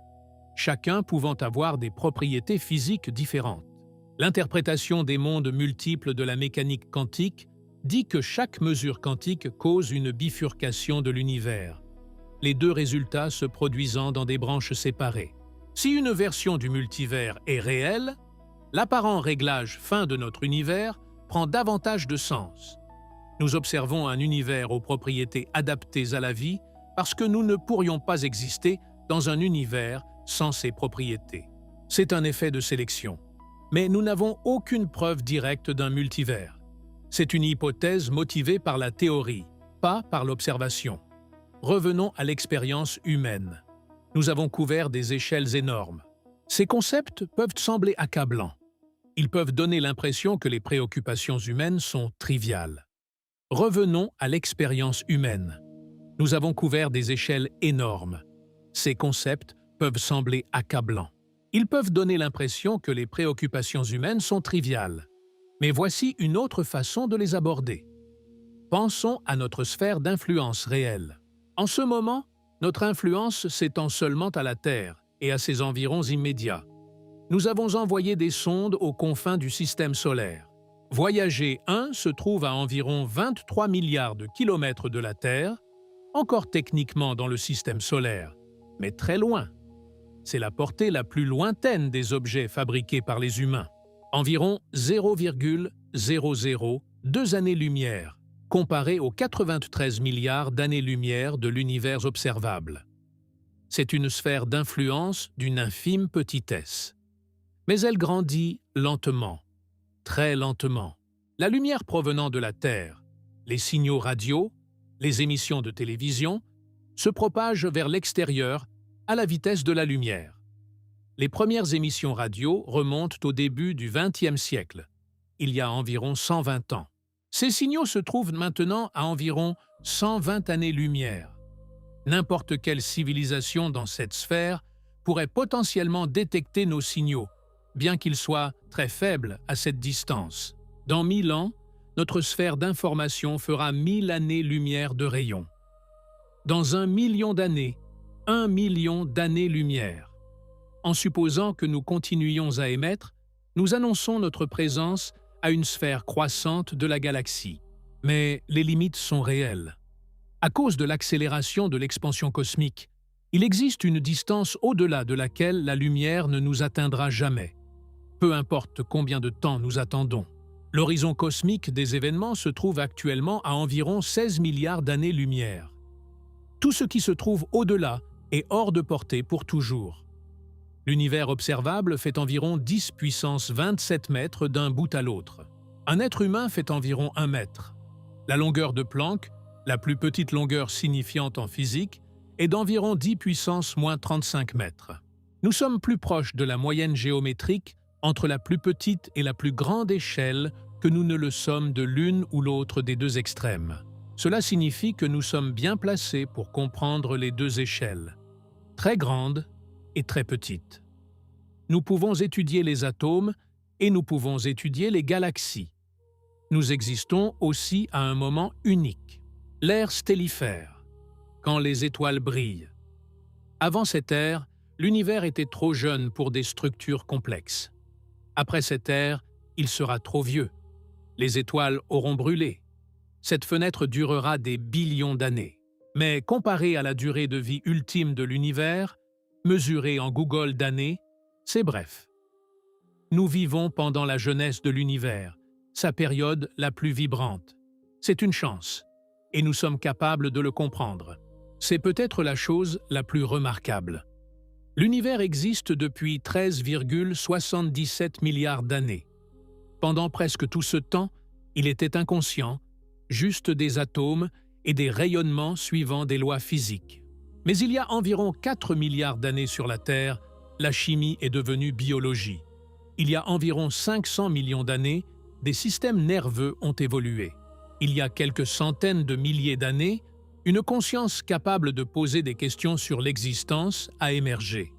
chacun pouvant avoir des propriétés physiques différentes. L'interprétation des mondes multiples de la mécanique quantique dit que chaque mesure quantique cause une bifurcation de l'univers, les deux résultats se produisant dans des branches séparées. Si une version du multivers est réelle, l'apparent réglage fin de notre univers prend davantage de sens. Nous observons un univers aux propriétés adaptées à la vie parce que nous ne pourrions pas exister dans un univers sans ces propriétés. C'est un effet de sélection. Mais nous n'avons aucune preuve directe d'un multivers. C'est une hypothèse motivée par la théorie, pas par l'observation. Revenons à l'expérience humaine. Nous avons couvert des échelles énormes. Ces concepts peuvent sembler accablants. Ils peuvent donner l'impression que les préoccupations humaines sont triviales. Revenons à l'expérience humaine. Nous avons couvert des échelles énormes. Ces concepts peuvent sembler accablants. Ils peuvent donner l'impression que les préoccupations humaines sont triviales. Mais voici une autre façon de les aborder. Pensons à notre sphère d'influence réelle. En ce moment, notre influence s'étend seulement à la Terre et à ses environs immédiats. Nous avons envoyé des sondes aux confins du système solaire. Voyager 1 se trouve à environ 23 milliards de kilomètres de la Terre, encore techniquement dans le système solaire, mais très loin. C'est la portée la plus lointaine des objets fabriqués par les humains. Environ 0,002 années-lumière, comparé aux 93 milliards d'années-lumière de l'univers observable. C'est une sphère d'influence d'une infime petitesse. Mais elle grandit lentement, très lentement. La lumière provenant de la Terre, les signaux radio, les émissions de télévision, se propagent vers l'extérieur à la vitesse de la lumière. Les premières émissions radio remontent au début du XXe siècle, il y a environ 120 ans. Ces signaux se trouvent maintenant à environ 120 années-lumière. N'importe quelle civilisation dans cette sphère pourrait potentiellement détecter nos signaux, bien qu'ils soient très faibles à cette distance. Dans 1000 ans, notre sphère d'information fera 1000 années-lumière de rayon. Dans 1 million d'années, 1 million d'années-lumière. En supposant que nous continuions à émettre, nous annonçons notre présence à une sphère croissante de la galaxie. Mais les limites sont réelles. À cause de l'accélération de l'expansion cosmique, il existe une distance au-delà de laquelle la lumière ne nous atteindra jamais. Peu importe combien de temps nous attendons. L'horizon cosmique des événements se trouve actuellement à environ 16 milliards d'années-lumière. Tout ce qui se trouve au-delà est hors de portée pour toujours. L'univers observable fait environ 10 puissance 27 mètres d'un bout à l'autre. Un être humain fait environ 1 mètre. La longueur de Planck, la plus petite longueur signifiante en physique, est d'environ 10 puissance moins 35 mètres. Nous sommes plus proches de la moyenne géométrique entre la plus petite et la plus grande échelle que nous ne le sommes de l'une ou l'autre des deux extrêmes. Cela signifie que nous sommes bien placés pour comprendre les deux échelles, très grande est très petite. Nous pouvons étudier les atomes et nous pouvons étudier les galaxies. Nous existons aussi à un moment unique, l'ère stellifère, quand les étoiles brillent. Avant cette ère, l'univers était trop jeune pour des structures complexes. Après cette ère, il sera trop vieux. Les étoiles auront brûlé. Cette fenêtre durera des billions d'années. Mais comparée à la durée de vie ultime de l'univers, mesurée en googol d'années, c'est bref. Nous vivons pendant la jeunesse de l'univers, sa période la plus vibrante. C'est une chance, et nous sommes capables de le comprendre. C'est peut-être la chose la plus remarquable. L'univers existe depuis 13,77 milliards d'années. Pendant presque tout ce temps, il était inconscient, juste des atomes et des rayonnements suivant des lois physiques. Mais il y a environ 4 milliards d'années sur la Terre, la chimie est devenue biologie. Il y a environ 500 millions d'années, des systèmes nerveux ont évolué. Il y a quelques centaines de milliers d'années, une conscience capable de poser des questions sur l'existence a émergé.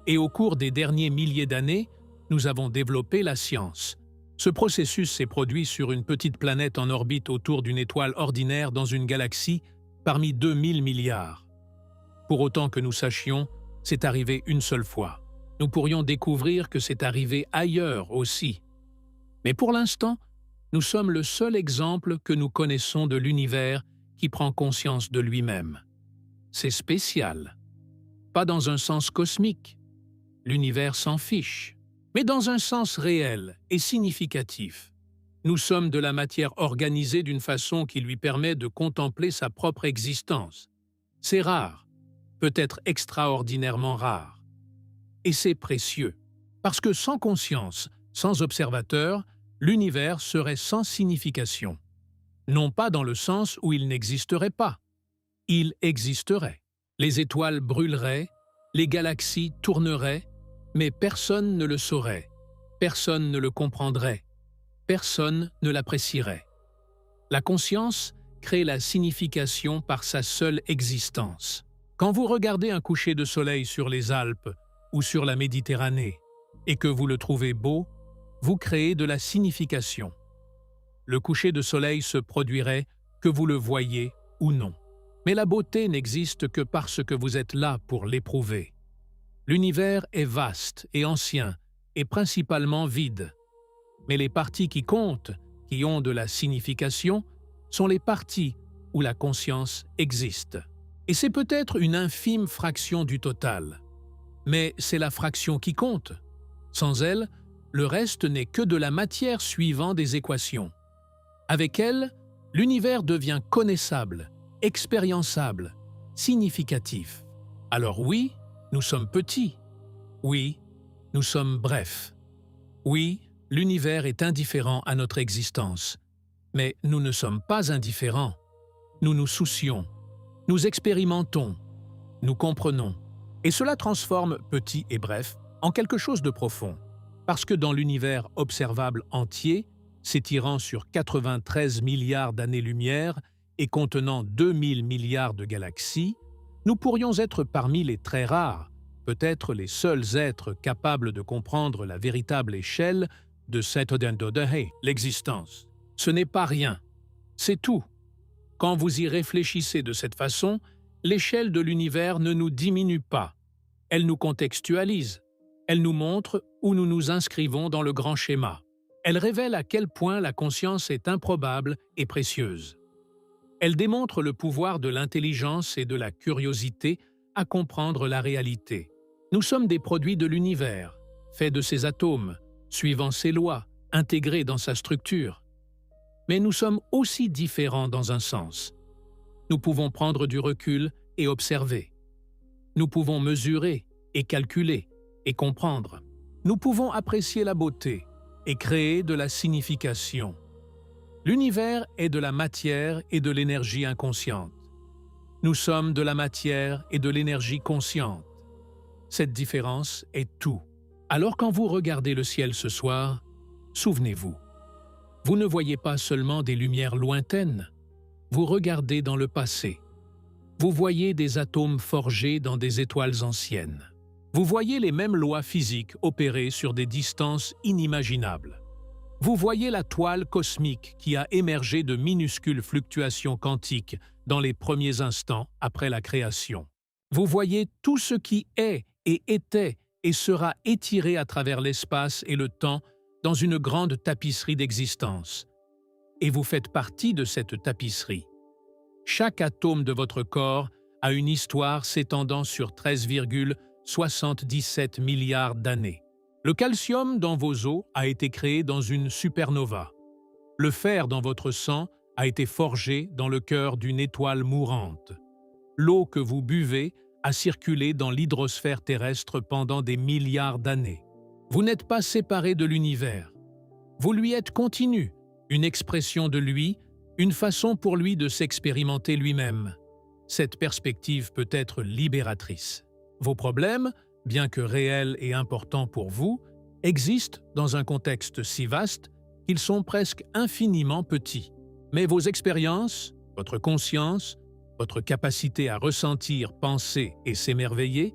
Et au cours des derniers milliers d'années, nous avons développé la science. Ce processus s'est produit sur une petite planète en orbite autour d'une étoile ordinaire dans une galaxie parmi 2000 milliards. Pour autant que nous sachions, c'est arrivé une seule fois. Nous pourrions découvrir que c'est arrivé ailleurs aussi. Mais pour l'instant, nous sommes le seul exemple que nous connaissons de l'univers qui prend conscience de lui-même. C'est spécial. Pas dans un sens cosmique. L'univers s'en fiche. Mais dans un sens réel et significatif. Nous sommes de la matière organisée d'une façon qui lui permet de contempler sa propre existence. C'est rare, peut-être extraordinairement rare. Et c'est précieux, parce que sans conscience, sans observateur, l'univers serait sans signification. Non pas dans le sens où il n'existerait pas. Il existerait. Les étoiles brûleraient, les galaxies tourneraient, mais personne ne le saurait, personne ne le comprendrait, personne ne l'apprécierait. La conscience crée la signification par sa seule existence. Quand vous regardez un coucher de soleil sur les Alpes ou sur la Méditerranée et que vous le trouvez beau, vous créez de la signification. Le coucher de soleil se produirait que vous le voyez ou non. Mais la beauté n'existe que parce que vous êtes là pour l'éprouver. L'univers est vaste et ancien, et principalement vide. Mais les parties qui comptent, qui ont de la signification, sont les parties où la conscience existe. Et c'est peut-être une infime fraction du total. Mais c'est la fraction qui compte. Sans elle, le reste n'est que de la matière suivant des équations. Avec elle, l'univers devient connaissable, expériençable, significatif. Alors oui, nous sommes petits. Oui, nous sommes brefs. Oui, l'univers est indifférent à notre existence. Mais nous ne sommes pas indifférents. Nous nous soucions. Nous expérimentons. Nous comprenons. Et cela transforme petit et bref en quelque chose de profond. Parce que dans l'univers observable entier, s'étirant sur 93 milliards d'années-lumière et contenant 2000 milliards de galaxies, nous pourrions être parmi les très rares, peut-être les seuls êtres capables de comprendre la véritable échelle de cette l'existence. Ce n'est pas rien, c'est tout. Quand vous y réfléchissez de cette façon, l'échelle de l'univers ne nous diminue pas. Elle nous contextualise. Elle nous montre où nous nous inscrivons dans le grand schéma. Elle révèle à quel point la conscience est improbable et précieuse. Elle démontre le pouvoir de l'intelligence et de la curiosité à comprendre la réalité. Nous sommes des produits de l'univers, faits de ses atomes, suivant ses lois, intégrés dans sa structure. Mais nous sommes aussi différents dans un sens. Nous pouvons prendre du recul et observer. Nous pouvons mesurer et calculer et comprendre. Nous pouvons apprécier la beauté et créer de la signification. L'univers est de la matière et de l'énergie inconsciente. Nous sommes de la matière et de l'énergie consciente. Cette différence est tout. Alors quand vous regardez le ciel ce soir, souvenez-vous. Vous ne voyez pas seulement des lumières lointaines, vous regardez dans le passé. Vous voyez des atomes forgés dans des étoiles anciennes. Vous voyez les mêmes lois physiques opérer sur des distances inimaginables. Vous voyez la toile cosmique qui a émergé de minuscules fluctuations quantiques dans les premiers instants après la création. Vous voyez tout ce qui est et était et sera étiré à travers l'espace et le temps dans une grande tapisserie d'existence. Et vous faites partie de cette tapisserie. Chaque atome de votre corps a une histoire s'étendant sur 13,77 milliards d'années. Le calcium dans vos os a été créé dans une supernova. Le fer dans votre sang a été forgé dans le cœur d'une étoile mourante. L'eau que vous buvez a circulé dans l'hydrosphère terrestre pendant des milliards d'années. Vous n'êtes pas séparé de l'univers. Vous lui êtes continu, une expression de lui, une façon pour lui de s'expérimenter lui-même. Cette perspective peut être libératrice. Vos problèmes, bien que réels et importants pour vous, existent dans un contexte si vaste qu'ils sont presque infiniment petits. Mais vos expériences, votre conscience, votre capacité à ressentir, penser et s'émerveiller,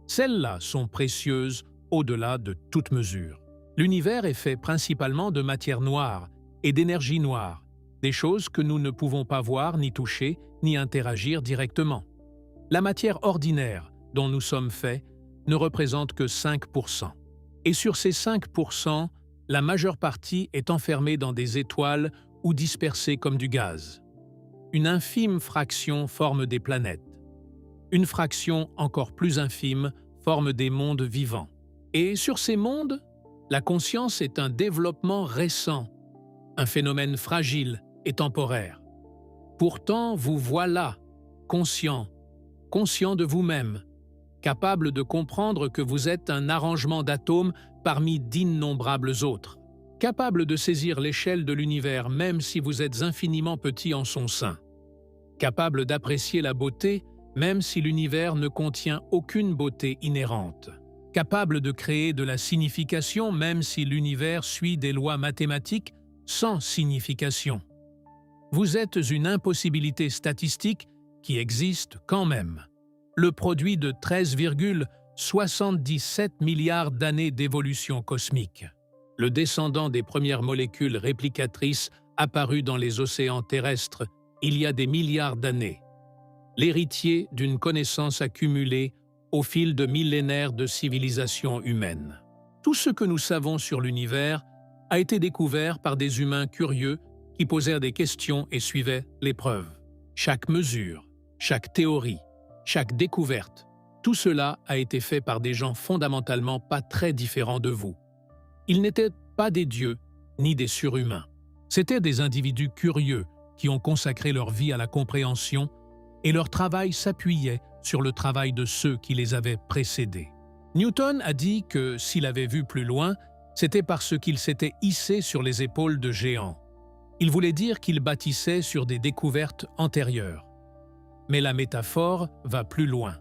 celles-là sont précieuses au-delà de toute mesure. L'univers est fait principalement de matière noire et d'énergie noire, des choses que nous ne pouvons pas voir, ni toucher, ni interagir directement. La matière ordinaire dont nous sommes faits ne représente que 5%. Et sur ces 5%, la majeure partie est enfermée dans des étoiles ou dispersée comme du gaz. Une infime fraction forme des planètes. Une fraction encore plus infime forme des mondes vivants. Et sur ces mondes, la conscience est un développement récent, un phénomène fragile et temporaire. Pourtant, vous voilà, conscient de vous-même, capable de comprendre que vous êtes un arrangement d'atomes parmi d'innombrables autres, capable de saisir l'échelle de l'univers même si vous êtes infiniment petit en son sein, capable d'apprécier la beauté même si l'univers ne contient aucune beauté inhérente, capable de créer de la signification même si l'univers suit des lois mathématiques sans signification. Vous êtes une impossibilité statistique qui existe quand même. Le produit de 13,77 milliards d'années d'évolution cosmique. Le descendant des premières molécules réplicatrices apparues dans les océans terrestres il y a des milliards d'années. L'héritier d'une connaissance accumulée au fil de millénaires de civilisation humaine. Tout ce que nous savons sur l'univers a été découvert par des humains curieux qui posèrent des questions et suivaient les preuves. Chaque mesure, chaque théorie, chaque découverte, tout cela a été fait par des gens fondamentalement pas très différents de vous. Ils n'étaient pas des dieux ni des surhumains. C'étaient des individus curieux qui ont consacré leur vie à la compréhension et leur travail s'appuyait sur le travail de ceux qui les avaient précédés. Newton a dit que s'il avait vu plus loin, c'était parce qu'il s'était hissé sur les épaules de géants. Il voulait dire qu'il bâtissait sur des découvertes antérieures. Mais la métaphore va plus loin.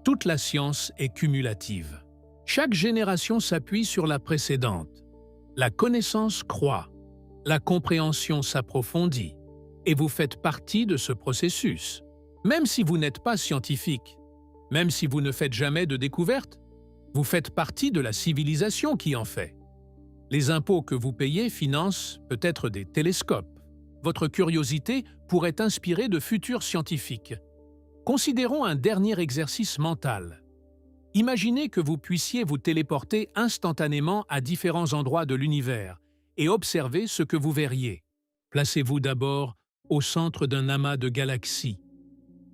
Toute la science est cumulative. Chaque génération s'appuie sur la précédente. La connaissance croît, la compréhension s'approfondit, et vous faites partie de ce processus. Même si vous n'êtes pas scientifique, même si vous ne faites jamais de découvertes, vous faites partie de la civilisation qui en fait. Les impôts que vous payez financent peut-être des télescopes. Votre curiosité pourrait inspirer de futurs scientifiques. Considérons un dernier exercice mental. Imaginez que vous puissiez vous téléporter instantanément à différents endroits de l'univers et observer ce que vous verriez. Placez-vous d'abord au centre d'un amas de galaxies,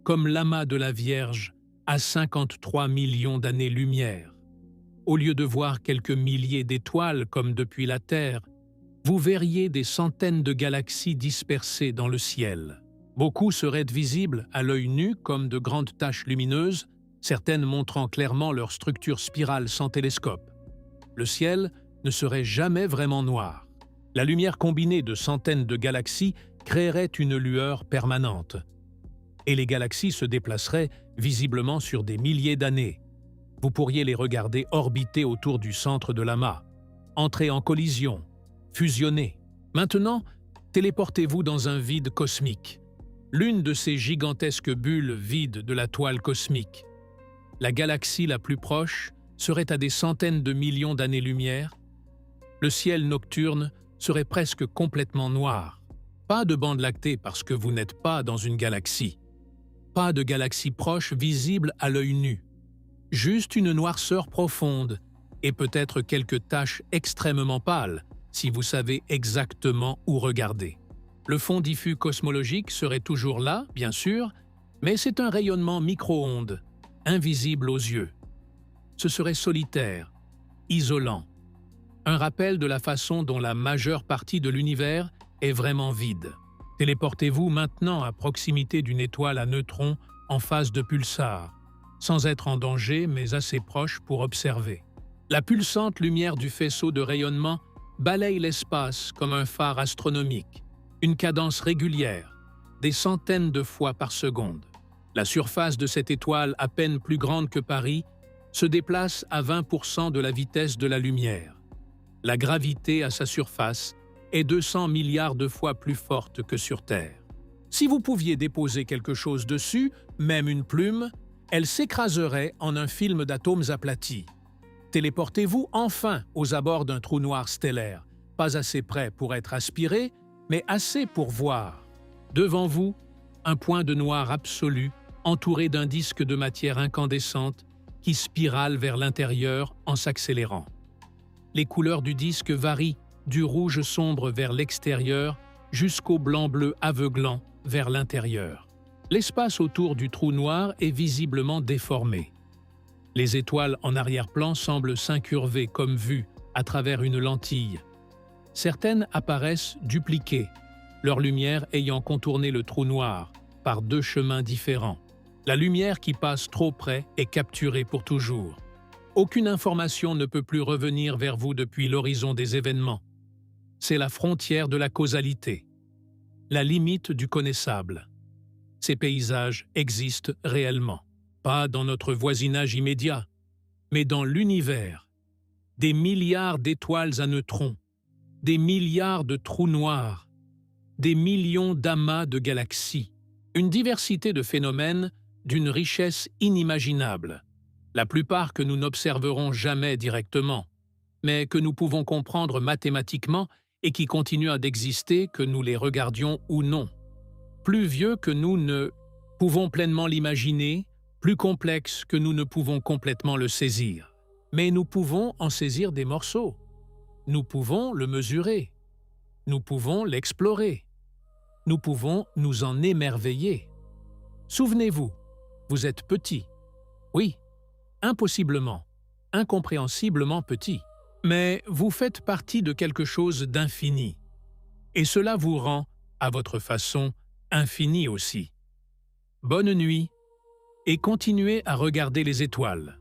comme l'amas de la Vierge à 53 millions d'années-lumière. Au lieu de voir quelques milliers d'étoiles comme depuis la Terre, vous verriez des centaines de galaxies dispersées dans le ciel. Beaucoup seraient visibles à l'œil nu comme de grandes taches lumineuses, certaines montrant clairement leur structure spirale sans télescope. Le ciel ne serait jamais vraiment noir. La lumière combinée de centaines de galaxies créerait une lueur permanente. Et les galaxies se déplaceraient visiblement sur des milliers d'années. Vous pourriez les regarder orbiter autour du centre de l'amas, entrer en collision, fusionner. Maintenant, téléportez-vous dans un vide cosmique, l'une de ces gigantesques bulles vides de la toile cosmique. La galaxie la plus proche serait à des centaines de millions d'années-lumière, le ciel nocturne serait presque complètement noir. Pas de bande lactée parce que vous n'êtes pas dans une galaxie. Pas de galaxie proche visible à l'œil nu. Juste une noirceur profonde et peut-être quelques taches extrêmement pâles si vous savez exactement où regarder. Le fond diffus cosmologique serait toujours là, bien sûr, mais c'est un rayonnement micro-ondes, invisible aux yeux. Ce serait solitaire, isolant. Un rappel de la façon dont la majeure partie de l'univers est vraiment vide. Téléportez-vous maintenant à proximité d'une étoile à neutrons en phase de pulsar, sans être en danger mais assez proche pour observer. La pulsante lumière du faisceau de rayonnement balaye l'espace comme un phare astronomique, une cadence régulière, des centaines de fois par seconde. La surface de cette étoile à peine plus grande que Paris se déplace à 20% de la vitesse de la lumière. La gravité à sa surface est 200 milliards de fois plus forte que sur Terre. Si vous pouviez déposer quelque chose dessus, même une plume, elle s'écraserait en un film d'atomes aplatis. Téléportez-vous enfin aux abords d'un trou noir stellaire, pas assez près pour être aspiré, mais assez pour voir. Devant vous, un point de noir absolu, entouré d'un disque de matière incandescente qui spirale vers l'intérieur en s'accélérant. Les couleurs du disque varient du rouge sombre vers l'extérieur jusqu'au blanc-bleu aveuglant vers l'intérieur. L'espace autour du trou noir est visiblement déformé. Les étoiles en arrière-plan semblent s'incurver comme vues à travers une lentille. Certaines apparaissent dupliquées, leur lumière ayant contourné le trou noir par deux chemins différents. La lumière qui passe trop près est capturée pour toujours. Aucune information ne peut plus revenir vers vous depuis l'horizon des événements. C'est la frontière de la causalité, la limite du connaissable. Ces paysages existent réellement, pas dans notre voisinage immédiat, mais dans l'univers. Des milliards d'étoiles à neutrons, des milliards de trous noirs, des millions d'amas de galaxies, une diversité de phénomènes d'une richesse inimaginable. La plupart que nous n'observerons jamais directement, mais que nous pouvons comprendre mathématiquement et qui continuent d'exister que nous les regardions ou non. Plus vieux que nous ne pouvons pleinement l'imaginer, plus complexe que nous ne pouvons complètement le saisir. Mais nous pouvons en saisir des morceaux. Nous pouvons le mesurer. Nous pouvons l'explorer. Nous pouvons nous en émerveiller. Souvenez-vous, vous êtes petit. Oui, impossiblement, incompréhensiblement petit. Mais vous faites partie de quelque chose d'infini. Et cela vous rend, à votre façon, infini aussi. Bonne nuit et continuez à regarder les étoiles.